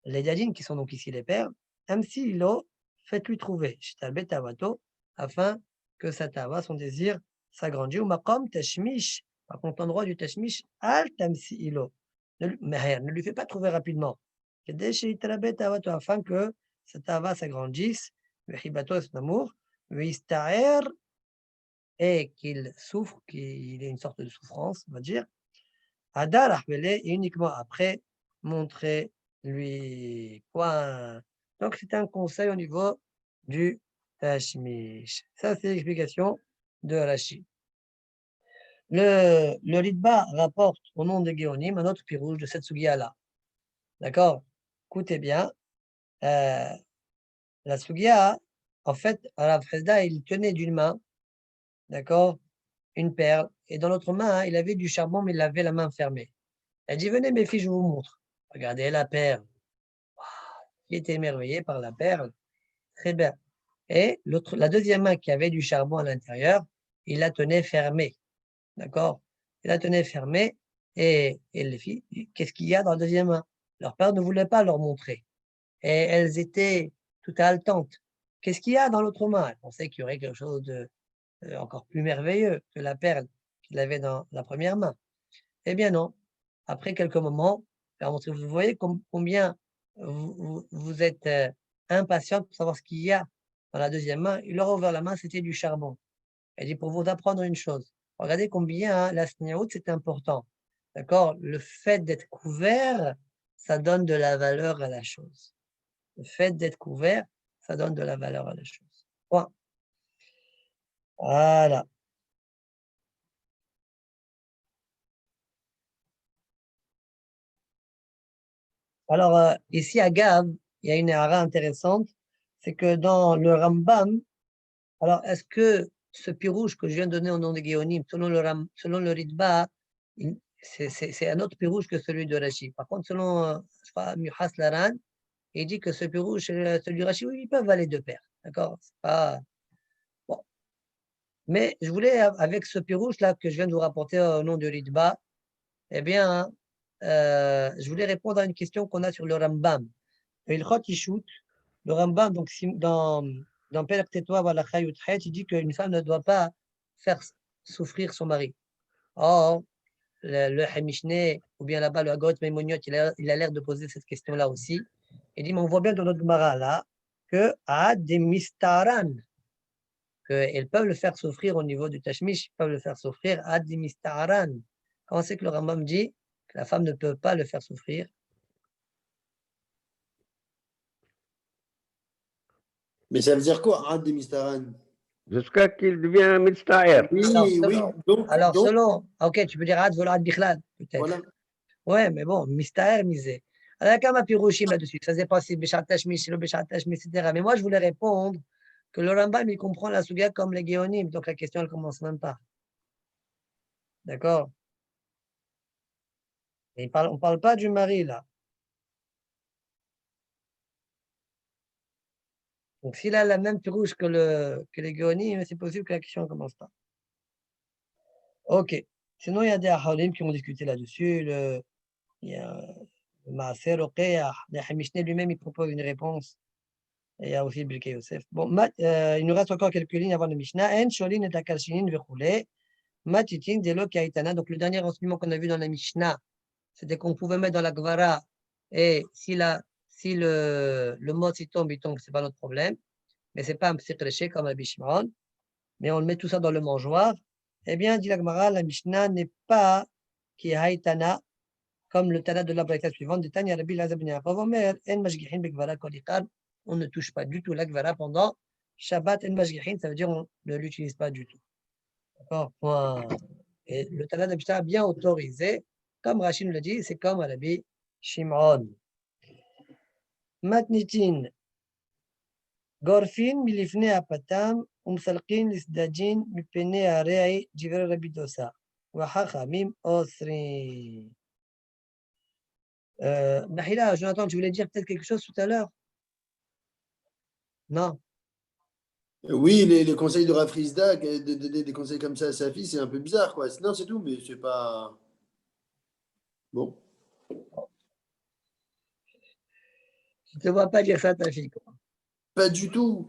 Les dadines qui sont donc ici les pères, amsiilo, faites-lui trouver, shtalbet avato, afin que sa tava, son désir, s'agrandisse. Ou makom tashmish, par contre, l'endroit du tashmish, al tamsiilo. Ne lui fais pas trouver rapidement. Afin que sa tava s'agrandisse, son amour, et qu'il souffre, qu'il ait une sorte de souffrance, on va dire. Adar ahbele, et uniquement après, montrer lui quoi. Donc c'est un conseil au niveau du tashmish. Ça, c'est l'explication de Rashi. Le Ritba rapporte au nom de Géonim un autre pirouge de cette sugia-là. D'accord? Écoutez bien. La sugia, en fait, Rav Chizda, il tenait d'une main, d'accord, une perle, et dans l'autre main, il avait du charbon, mais il avait la main fermée. Elle dit, venez mes filles, je vous montre. Regardez la perle. Il était émerveillé par la perle. Très bien. Et la deuxième main qui avait du charbon à l'intérieur, il la tenait fermée. D'accord? Il la tenait fermée. Et les filles, qu'est-ce qu'il y a dans la deuxième main? Leur père ne voulait pas leur montrer. Et elles étaient tout haletantes. Qu'est-ce qu'il y a dans l'autre main? Elles pensaient qu'il y aurait quelque chose de encore plus merveilleux que la perle qu'il avait dans la première main. Eh bien non. Après quelques moments, vous voyez combien vous êtes impatiente pour savoir ce qu'il y a dans la deuxième main. Il leur a ouvert la main, c'était du charbon. Elle dit pour vous apprendre une chose. Regardez combien la sniout, c'est important. D'accord? Le fait d'être couvert, ça donne de la valeur à la chose. Le fait d'être couvert, ça donne de la valeur à la chose. Point. Voilà. Alors, ici à Gav, il y a une erreur intéressante, c'est que dans le Rambam, alors est-ce que ce pirouche que je viens de donner au nom de Géonim, selon le Ritba, c'est un autre pirouche que celui de Rashi. Par contre, selon je sais pas, Muhas Laran, il dit que ce pirouche et celui de Rashi, oui, ils peuvent aller de pair. D'accord? C'est pas. Bon. Mais je voulais, avec ce pirouche là que je viens de vous rapporter au nom de Ritba, eh bien, je voulais répondre à une question qu'on a sur le Rambam. Ilkhot Yishut, le Rambam, donc, dans Perek Tetouav Halacha Yudchet, il dit qu'une femme ne doit pas faire souffrir son mari. Or, le Hamishné, ou bien là-bas, le Hagot Maimoniot, il a l'air de poser cette question-là aussi. Il dit, mais on voit bien dans notre Gemara là, que Ad des Mistaran, qu'elles peuvent le faire souffrir au niveau du Tashmish, peuvent le faire souffrir Ad des Mistaran. Comment c'est que le Rambam dit que la femme ne peut pas le faire souffrir?
Mais ça veut dire quoi, Ad de Mistaran?
Jusqu'à qu'il devient Mitztaher.
Oui,
Alors,
oui.
selon, ok, tu peux dire Ad Volad Bichlal, peut-être.
Voilà.
Ouais, mais bon, Mistaher, misé. Alors, il y a quand même un pirouchim là-dessus. Ça dépend si Béchat Tashmish, si le Béchat Tashmish, etc. Mais moi, je voulais répondre que le Rambam, il comprend la Souga comme les Géonim. Donc, la question, elle commence même pas. D'accord? Et on ne parle pas du mari, là. Donc, s'il a la même pirouche que les Géonim, c'est possible que la question ne commence pas. Ok. Sinon, il y a des Ahalim qui ont discuté là-dessus. Il y a le Maaser Roqeah. Le Hamishné lui-même, il propose une réponse. Et il y a aussi Birkei Yosef. Bon, il nous reste encore quelques lignes avant le Mishnah. En Sholin et Takalshinin Vechoulé. Matitin Delo Kaitana. Donc, le dernier enseignement qu'on a vu dans la Mishnah, c'était qu'on pouvait mettre dans la Gvara. Et si le mot s'y tombe, il tombe, ce n'est pas notre problème. Mais ce n'est pas un petit réché comme Rabbi Shimon. Mais on le met tout ça dans le mangeoir. Eh bien, dit la Gemara, la Mishnah n'est pas qui Haitana, comme le Tana de la braïta suivante, de Tanya Rabbi Lazar ben Yaakov, Omer, En Mashgichin Begvara Kolikan. On ne touche pas du tout la Gvara pendant Shabbat En Mashgichin, ça veut dire on ne l'utilise pas du tout. D'accord? Point. Et le Tana de la Mishnah a bien autorisé, comme Rachid nous l'a dit, c'est comme Rabbi Shimon. Matnitin, Gorfin, Milifne Apatam, Umsalkin, Lisdajin, Mipene Arei, Jiver Rabbi Dosa. Wahachamim Osri. Nahila, Jonathan, tu voulais dire peut-être quelque chose tout à l'heure? Non.
Oui, les conseils de Rafrizda, de donner des conseils comme ça à sa fille, c'est un peu bizarre, quoi. Non, c'est tout, mais c'est pas. Bon.
Je ne te vois pas dire ça à ta fille. Quoi.
Pas du tout.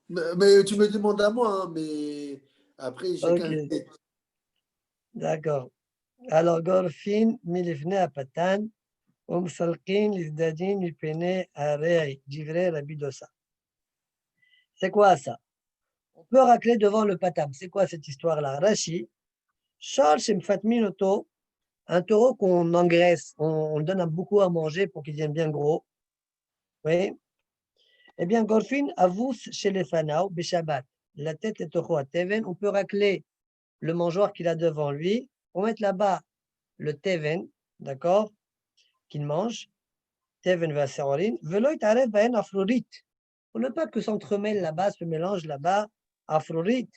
Mais tu me demandes à moi, hein, mais après, chacun.
Ok, d'accord. Alors, Gorfin, Milifne Apatan, Umsalkin, Lisdadin, Mipene Arei, Jivrei Rabbi Dosa. C'est quoi ça? On peut racler devant le patam. C'est quoi cette histoire-là? Rashi, Charles Shemfatmin Oto, un taureau qu'on engraisse, on le donne beaucoup à manger pour qu'il devienne bien gros. Oui. Eh bien, Gorfin avous chez les Fanao, Beshabbat. La tête est au roi Teven. On peut racler le mangeoir qu'il a devant lui. On met là-bas le Teven, d'accord, qu'il mange. Teven va serorin. Veloit aref baen afrorit. Pour ne pas que s'entremêle là-bas, se mélange là-bas, afrorit,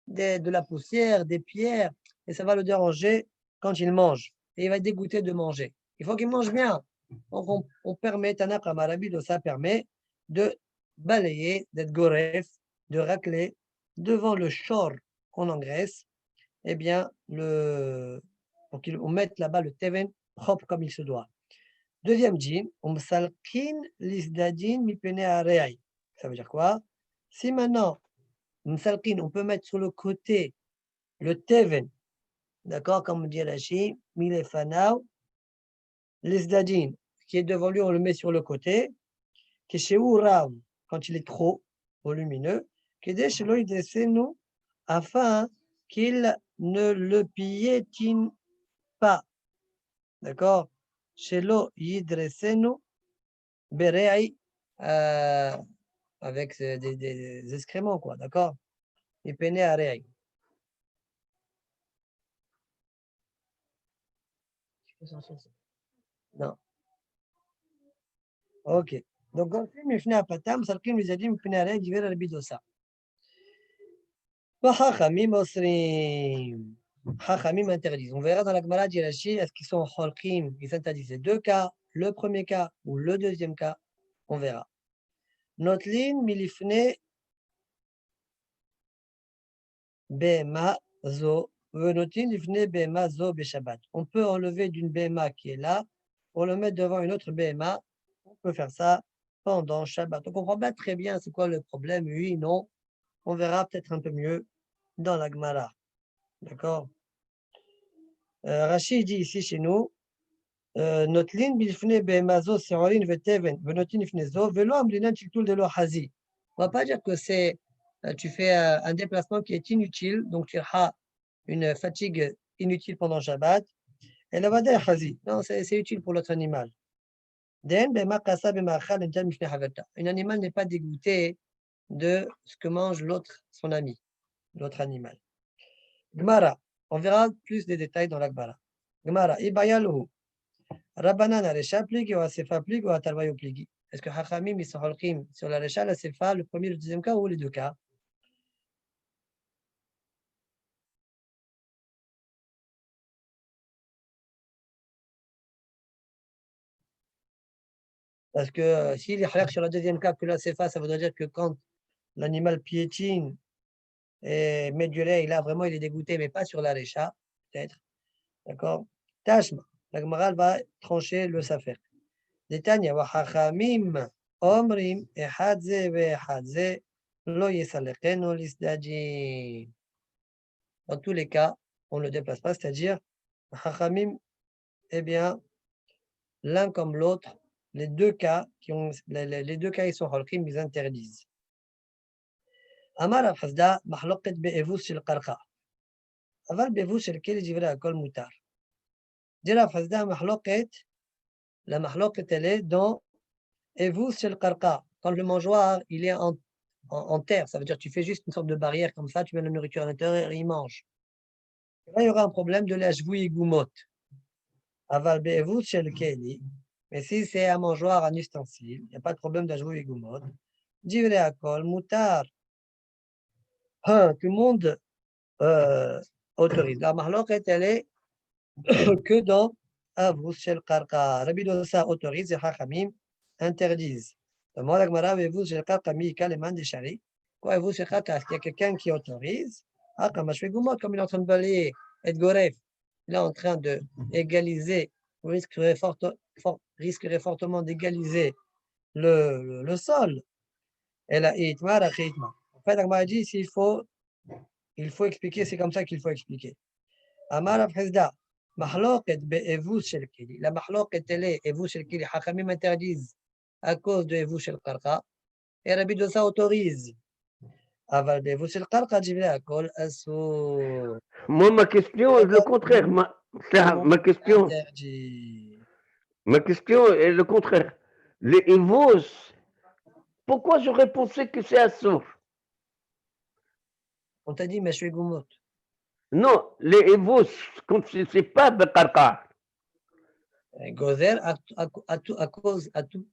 de la poussière, des pierres, et ça va le déranger quand il mange. Et il va être dégoûté de manger. Il faut qu'il mange bien. Donc, on permet, Tanakh Amarabi, ça permet de balayer, d'être goref, de racler devant le shor qu'on engraisse, eh bien, pour qu'on mette là-bas le teven propre comme il se doit. Deuxième djinn, umsalkin lisdadin mipene areai. Ça veut dire quoi? Si maintenant, umsalkin, on peut mettre sur le côté le teven, d'accord, comme dit Rashi, milefanav, lisdadin, qui est devant lui, on le met sur le côté, qui est chez Urav, quand il est trop volumineux, qui est chez nous, afin qu'il ne le piétine pas. D'accord? Chez l'eau yidresenu, berei, avec des excréments, quoi, d'accord? Et pene arei. Non. Ok. Donc, quand il me finit à patam, ça le les adim, il finit je vais à bidosa. Chachamim osrim. Chachamim interdisent. On verra dans la Gemara d'Irachi, est-ce qu'ils sont cholkim, ils interdisent les deux cas, le premier cas ou le deuxième cas. On verra. Notlin milifne bema zo. Venotin lifne bema zo beshabbat. On peut enlever d'une bema qui est là pour le mettre devant une autre bema. On peut faire ça pendant Shabbat. On comprend pas très bien c'est quoi le problème. Oui, non. On verra peut-être un peu mieux dans la Gemara. D'accord? Rachid dit ici chez nous, Notlin bilfne bemazo seorin veteven, venotin ifne zo, velo amlinan tiltul de lo hazi. On va pas dire que c'est, tu fais un déplacement qui est inutile, donc tu as une fatigue inutile pendant Shabbat. Et la vada hazi. Non, c'est utile pour l'autre animal. Den bema kasa bema achal entan mifne haverta. Un animal n'est pas dégoûté de ce que mange l'autre, son ami, l'autre animal. Gemara, on verra plus des détails dans la Gemara. Gemara, ibayaluhu. Rabbanan Aresha pligi ou Asefa pligi ou Atarvayo pligi. Est-ce que Hachamim ils sont halkim sur la Resha, la Sefa, le premier, le deuxième cas ou les deux cas? Parce que s'il est halak sur le deuxième cas que la Sefa, ça voudrait dire que quand l'animal piétine et met du lait, là vraiment il est dégoûté, mais pas sur la Resha, peut-être. D'accord? Tashma, la Gemara va trancher le Safer. Détania wa Hachamim omrim ehadze ve ehadze lo yesalechenu lisdajin. Dans tous les cas, on ne le déplace pas, c'est-à-dire, Chachamim, eh bien, l'un comme l'autre, les deux cas, les deux cas, ils sont holkim, ils interdisent. Amar al-Hasda, mahloqet be'evus shel qarqa. Aval be'evus shel keli jivra akol mutar. Dire al-Hasda, mahloqet, la mahloqet, elle est dans evus shel qarqa. Quand le mangeoire, il est en terre, ça veut dire que tu fais juste une sorte de barrière comme ça, tu mets la nourriture à l'intérieur et il mange. Là, il y aura un problème de la jvoui goumot. Aval be'evus shel keli. Mais si c'est un mangeoire, un ustensile, il n'y a pas de problème d'ajouter goumod. Divrei akol, mutar. Tout le monde autorise. La mahloket, elle est que dans avous shel qarqa. Rabbi Dosa autorise et Chachamim interdisent. Demande à Gmara, avous shel qarqa mi kaleman de shari. Quoi, avous shel qarqa, est-ce qu'il y a quelqu'un qui autorise? Ah, comme je fais goumod, comme il est en train de balayer, et de goref, il est en train de égaliser, risquerait fortement d'égaliser le sol. Et la itma, la chitma. En fait, Agma dit il faut expliquer, c'est comme ça qu'il faut expliquer. Amar Abhizda, mahloqet be'evus shel kili. La mahloqet, elle est evus shel kili. Hachamim interdisent à cause de evus shel qarqa. Et Rabbi Dosa autorise. Aval be'evus shel qarqa, jivrei akol asur.
Moi, ma question est le contraire. Ma question est le contraire. Les Evos, pourquoi j'aurais pensé que c'est assourd?
On t'a dit, mais je suis goumot.
Non, les Evos, c'est pas Bekarka.
Gozer à cause, à tout.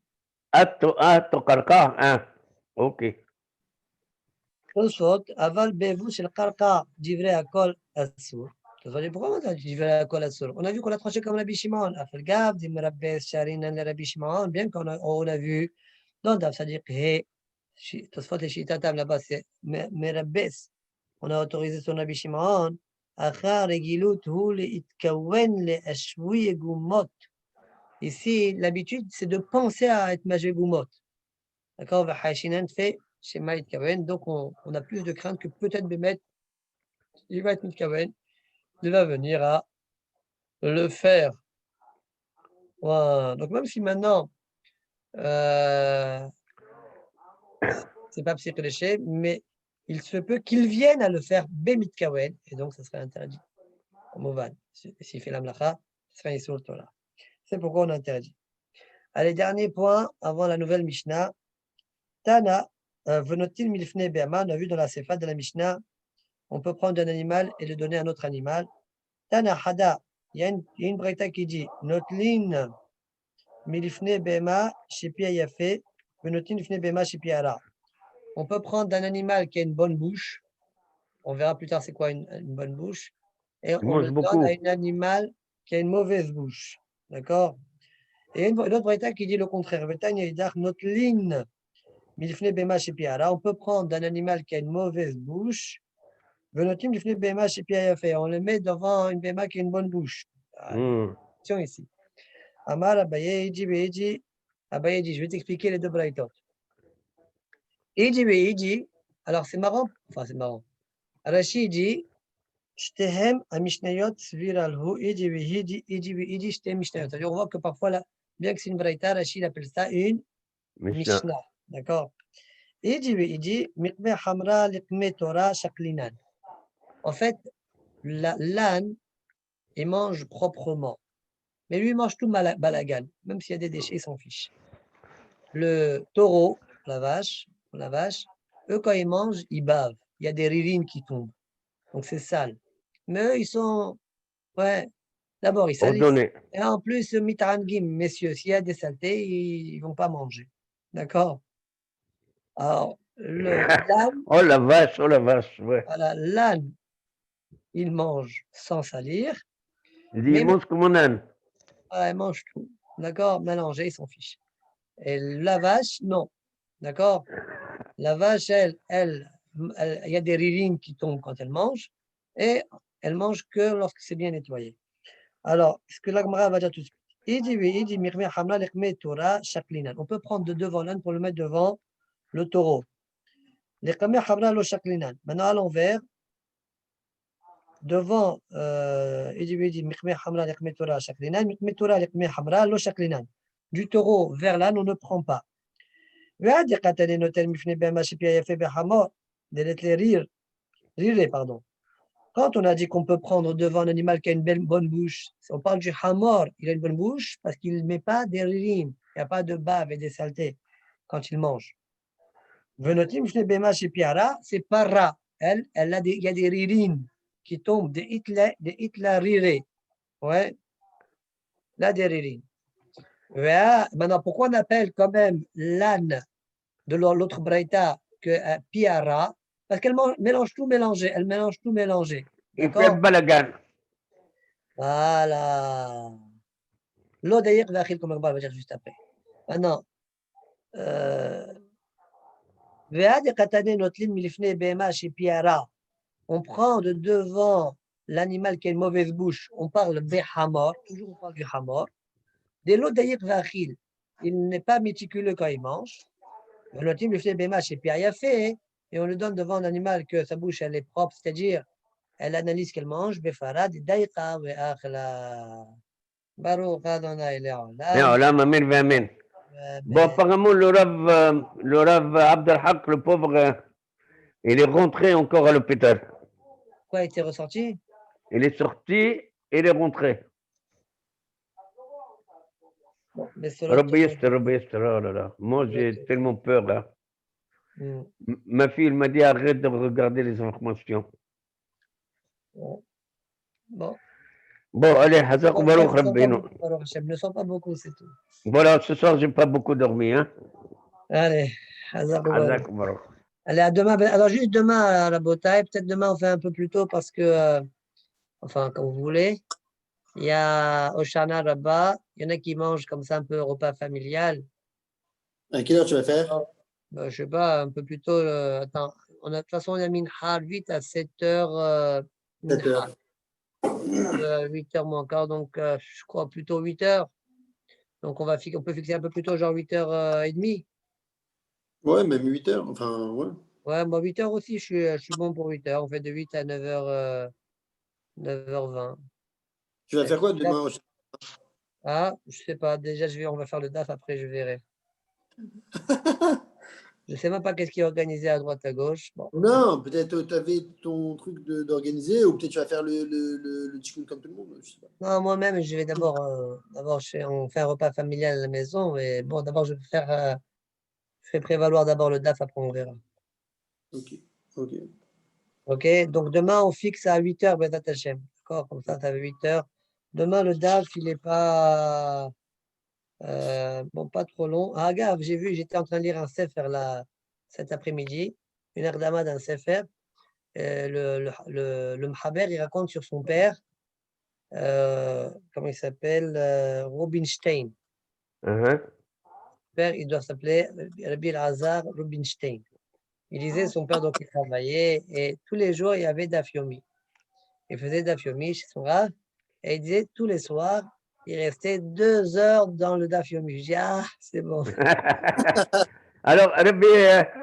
Karka, hein. Ok.
Tosfot, aval be'evus shel qarqa, jivrei akol asur. Pourquoi on a dit on a vu qu'on a tranché comme Rabbi Shimon. Afalgav, dit Merabbes, Sharinan, Rabbi Shimon, bien qu'on a vu dans Daf Sadiq, Tosfot et Shitatam là-bas, c'est Merabbes. On a autorisé son Rabbi Shimon. Achar Regilut, hu le itkawen le ashwi gumot. Ici, l'habitude, c'est de penser à être majé gumot. D'accord, Hashinan fait chez Maït Kawen, donc on a plus de crainte que peut-être Bémet, il va être Mitkawen. Il va venir à le faire. Voilà. Donc même si maintenant, c'est pas psycholoché, mais il se peut qu'il vienne à le faire Bemitkawen, et donc ça serait interdit. Mouvan, s'il fait l'amlacha, ce serait sur le Torah. C'est pourquoi on interdit. Allez, dernier point avant la nouvelle Mishnah. Tana, venotil milfne be'ama, on a vu dans la Sefa de la Mishnah, on peut prendre un animal et le donner à un autre animal. Tana Hada, il y a une braïta qui dit Notlin milifne bema shepi ayafe, venotin lifne bema shepi ara. On peut prendre d'un animal qui a une bonne bouche. On verra plus tard c'est quoi une bonne bouche. Et
Il
on
mange
le donne
beaucoup.
à un animal qui a une mauvaise bouche. D'accord? Et il y a une autre braïta qui dit le contraire. Notre ligne, milifne bema shepi ara. On peut prendre d'un animal qui a une mauvaise bouche. Venotim lifne bema shepi ayafe. On le met devant une bema qui a une bonne bouche. Attention ici. Amar Abaye, Iji, Abaye dit, je vais t'expliquer les deux braïtot. Iji, alors c'est marrant, enfin c'est marrant. Rashi dit, Shtehem Amishnayot Svir al-Hu, Iji, Shtehem Mishnayot. C'est-à-dire, on voit que parfois, là, bien que c'est une braïta, Rashi appelle ça une
Mishnah.
Mishnah. D'accord? Iji, Mikme Hamra, Likme Torah, Shaklinan. En fait, l'âne, il mange proprement. Mais lui, il mange tout balagan. Même s'il y a des déchets, il s'en fiche. Le taureau, la vache, eux, quand ils mangent, ils bavent. Il y a des rirines qui tombent. Donc, c'est sale. Mais eux, ils sont, ouais, d'abord, ils salissent.
Ordonné.
Et en plus, mitarangim, messieurs, s'il y a des saletés, ils ne vont pas manger. D'accord? Alors, l'âne,
Oh la vache, ouais.
voilà, l'âne, il mange sans salir,
Il dit,
mais
il mange comme un âne.
il mange tout. D'accord? Mélangé, ils s'en fichent. Et la vache, non. D'accord? La vache, il y a des rirines qui tombent quand elle mange et elle mange que lorsque c'est bien nettoyé. Alors, ce que l'Agmara va dire tout de suite. On peut prendre de devant l'âne pour le mettre devant le taureau. Maintenant, à l'envers, devant, du taureau vers l'âne, on ne prend pas. Pardon. Quand on a dit qu'on peut prendre devant un animal qui a une bonne bouche, on parle du hamor, il a une bonne bouche parce qu'il ne met pas des rirines, il n'y a pas de bave et des saletés quand il mange. C'est para, il y a des rirines qui tombent, des itla rirés. Ouais, là des rirines. Maintenant, pourquoi on appelle quand même l'âne de l'autre braïta que piara? Parce qu'elle mélange tout mélangé, elle mélange tout mélangé.
Il fait
D'accord?
balagan.
Voilà. L'eau d'ailleurs, comme on va dire juste après. Maintenant, on prend de devant l'animal qui a une mauvaise bouche, on parle hamor, toujours on parle du hamor. Dès l'eau d'ailleurs, il n'est pas méticuleux quand il mange. Et on le donne devant un animal que sa bouche elle est propre, c'est-à-dire elle analyse qu'elle mange. Baruch Adonai Le'olam.
Là, amen, amen. Bon, apparemment, le Rav Abdelhak, le pauvre, il est rentré encore à l'hôpital.
Quoi a été ressorti?
Il est sorti et il est rentré.
Bon, mais
Rabbi Yester, oh là là. Moi, j'ai tellement peur, là. Ma fille, elle m'a dit, arrête de regarder les informations.
Bon.
Bon, allez, Hazak Baruch Rabbino.
Ne sors pas beaucoup, c'est tout.
Voilà, ce soir, j'ai pas beaucoup dormi, hein.
Allez, Hazak
Hazak Baruch.
Allez, à demain. Alors, juste demain à la bataille, peut-être demain on fait un peu plus tôt parce que, enfin, comme vous voulez, il y a Oshana là-bas, il y en a qui mangent comme ça un peu repas familial.
À quelle heure tu vas faire?
Je sais pas, un peu plus tôt. Attends, de toute façon, on a mis une hard 8 à 7h.
7h.
8h moins quart, donc je crois plutôt 8h. Donc on peut fixer un peu plus tôt, genre 8h30.
Ouais, même 8h. Enfin, ouais.
Ouais, moi 8h aussi, je suis bon pour 8h. On fait de 8 à 9h, 9h20.
Tu vas faire quoi demain?
Ah, je sais pas. Déjà, on va faire le DAF, après je verrai. Je sais même pas qu'est-ce qui est organisé à droite, à gauche. Bon.
Non, peut-être tu avais ton truc d'organiser, ou peut-être tu vas faire le chicken comme tout le monde. Je sais pas.
Non, moi-même, je vais d'abord, on fait un repas familial à la maison, mais bon, d'abord, je fais prévaloir d'abord le DAF, après on verra.
Ok, ok.
Ok, donc demain, on fixe à 8h, Bezat Hashem. D'accord, comme ça, tu avais 8h. Demain, le DAF, il n'est pas. Bon, pas trop long. Ah, gars, j'ai vu, j'étais en train de lire un sefer là, cet après-midi, une ardama d'un sefer. Le Mhaber, il raconte sur son père, comment il s'appelle, Rubinstein.
Uh-huh.
Père, il doit s'appeler Rabbi Elazar Rubinstein. Il disait son père, donc il travaillait et tous les jours, il y avait Daf Yomi. Il faisait Daf Yomi chez son Rav et il disait tous les soirs, il restait 2 heures dans le Daf Yomi. Je dis, ah, c'est bon.
Alors, Rabbi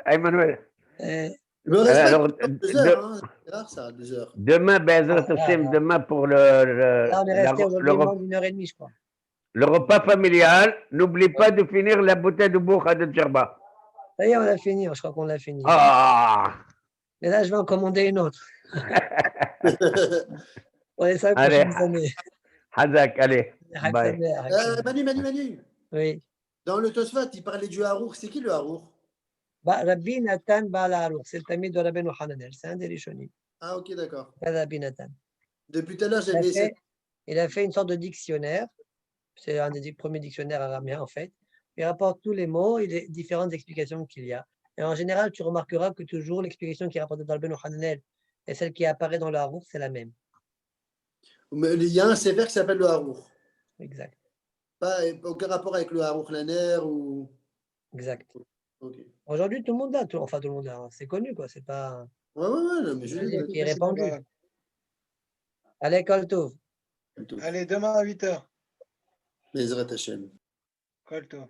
Emmanuel,
Il me reste pas
alors,
2 heures, hein. C'est rare ça, 2 heures.
demain, Be'ezrat
Ah,
Hashem,
ah.
demain pour
Là, on est resté aujourd'hui moins d'1 heure et demie, je crois.
le repas familial, n'oublie pas de finir la bouteille de bourra de Djerba.
Ça y est, on a fini, je crois qu'on l'a fini.
Ah!
Mais là, je vais en commander une autre pour les 5
Allez,
prochaines années.
Hazak, allez,
Hak
bye.
Sameach, Hak Sameach.
Manu.
Oui.
Dans le Tosfot, il parlait du Harour. C'est qui le Harour?
Rabbi Nathan Baal Harour, c'est le tamid de Rabbeinu Hananel, c'est un des Rishonim.
Ah, ok, d'accord.
Rabbi Nathan.
Depuis tout à l'heure,
Il a
j'avais
fait- il a fait une sorte de dictionnaire. C'est un des premiers dictionnaires araméens, en fait. Il rapporte tous les mots et les différentes explications qu'il y a. Et en général, tu remarqueras que toujours l'explication qui est rapportée dans Rabbeinu Hananel et celle qui apparaît dans le Harour, c'est la même.
Mais il y a un sévère qui s'appelle le Harour.
Exact.
Pas aucun rapport avec le Harour Laner ou.
Exact.
Ok.
Aujourd'hui, tout le monde l'a. Enfin, tout le monde l'a. C'est connu, quoi. C'est pas
Ouais, non, mais je
un qui est répandu. Allez, Kol Tov.
Allez, demain à 8h.
Bezrat Hashem.
Kol Tov.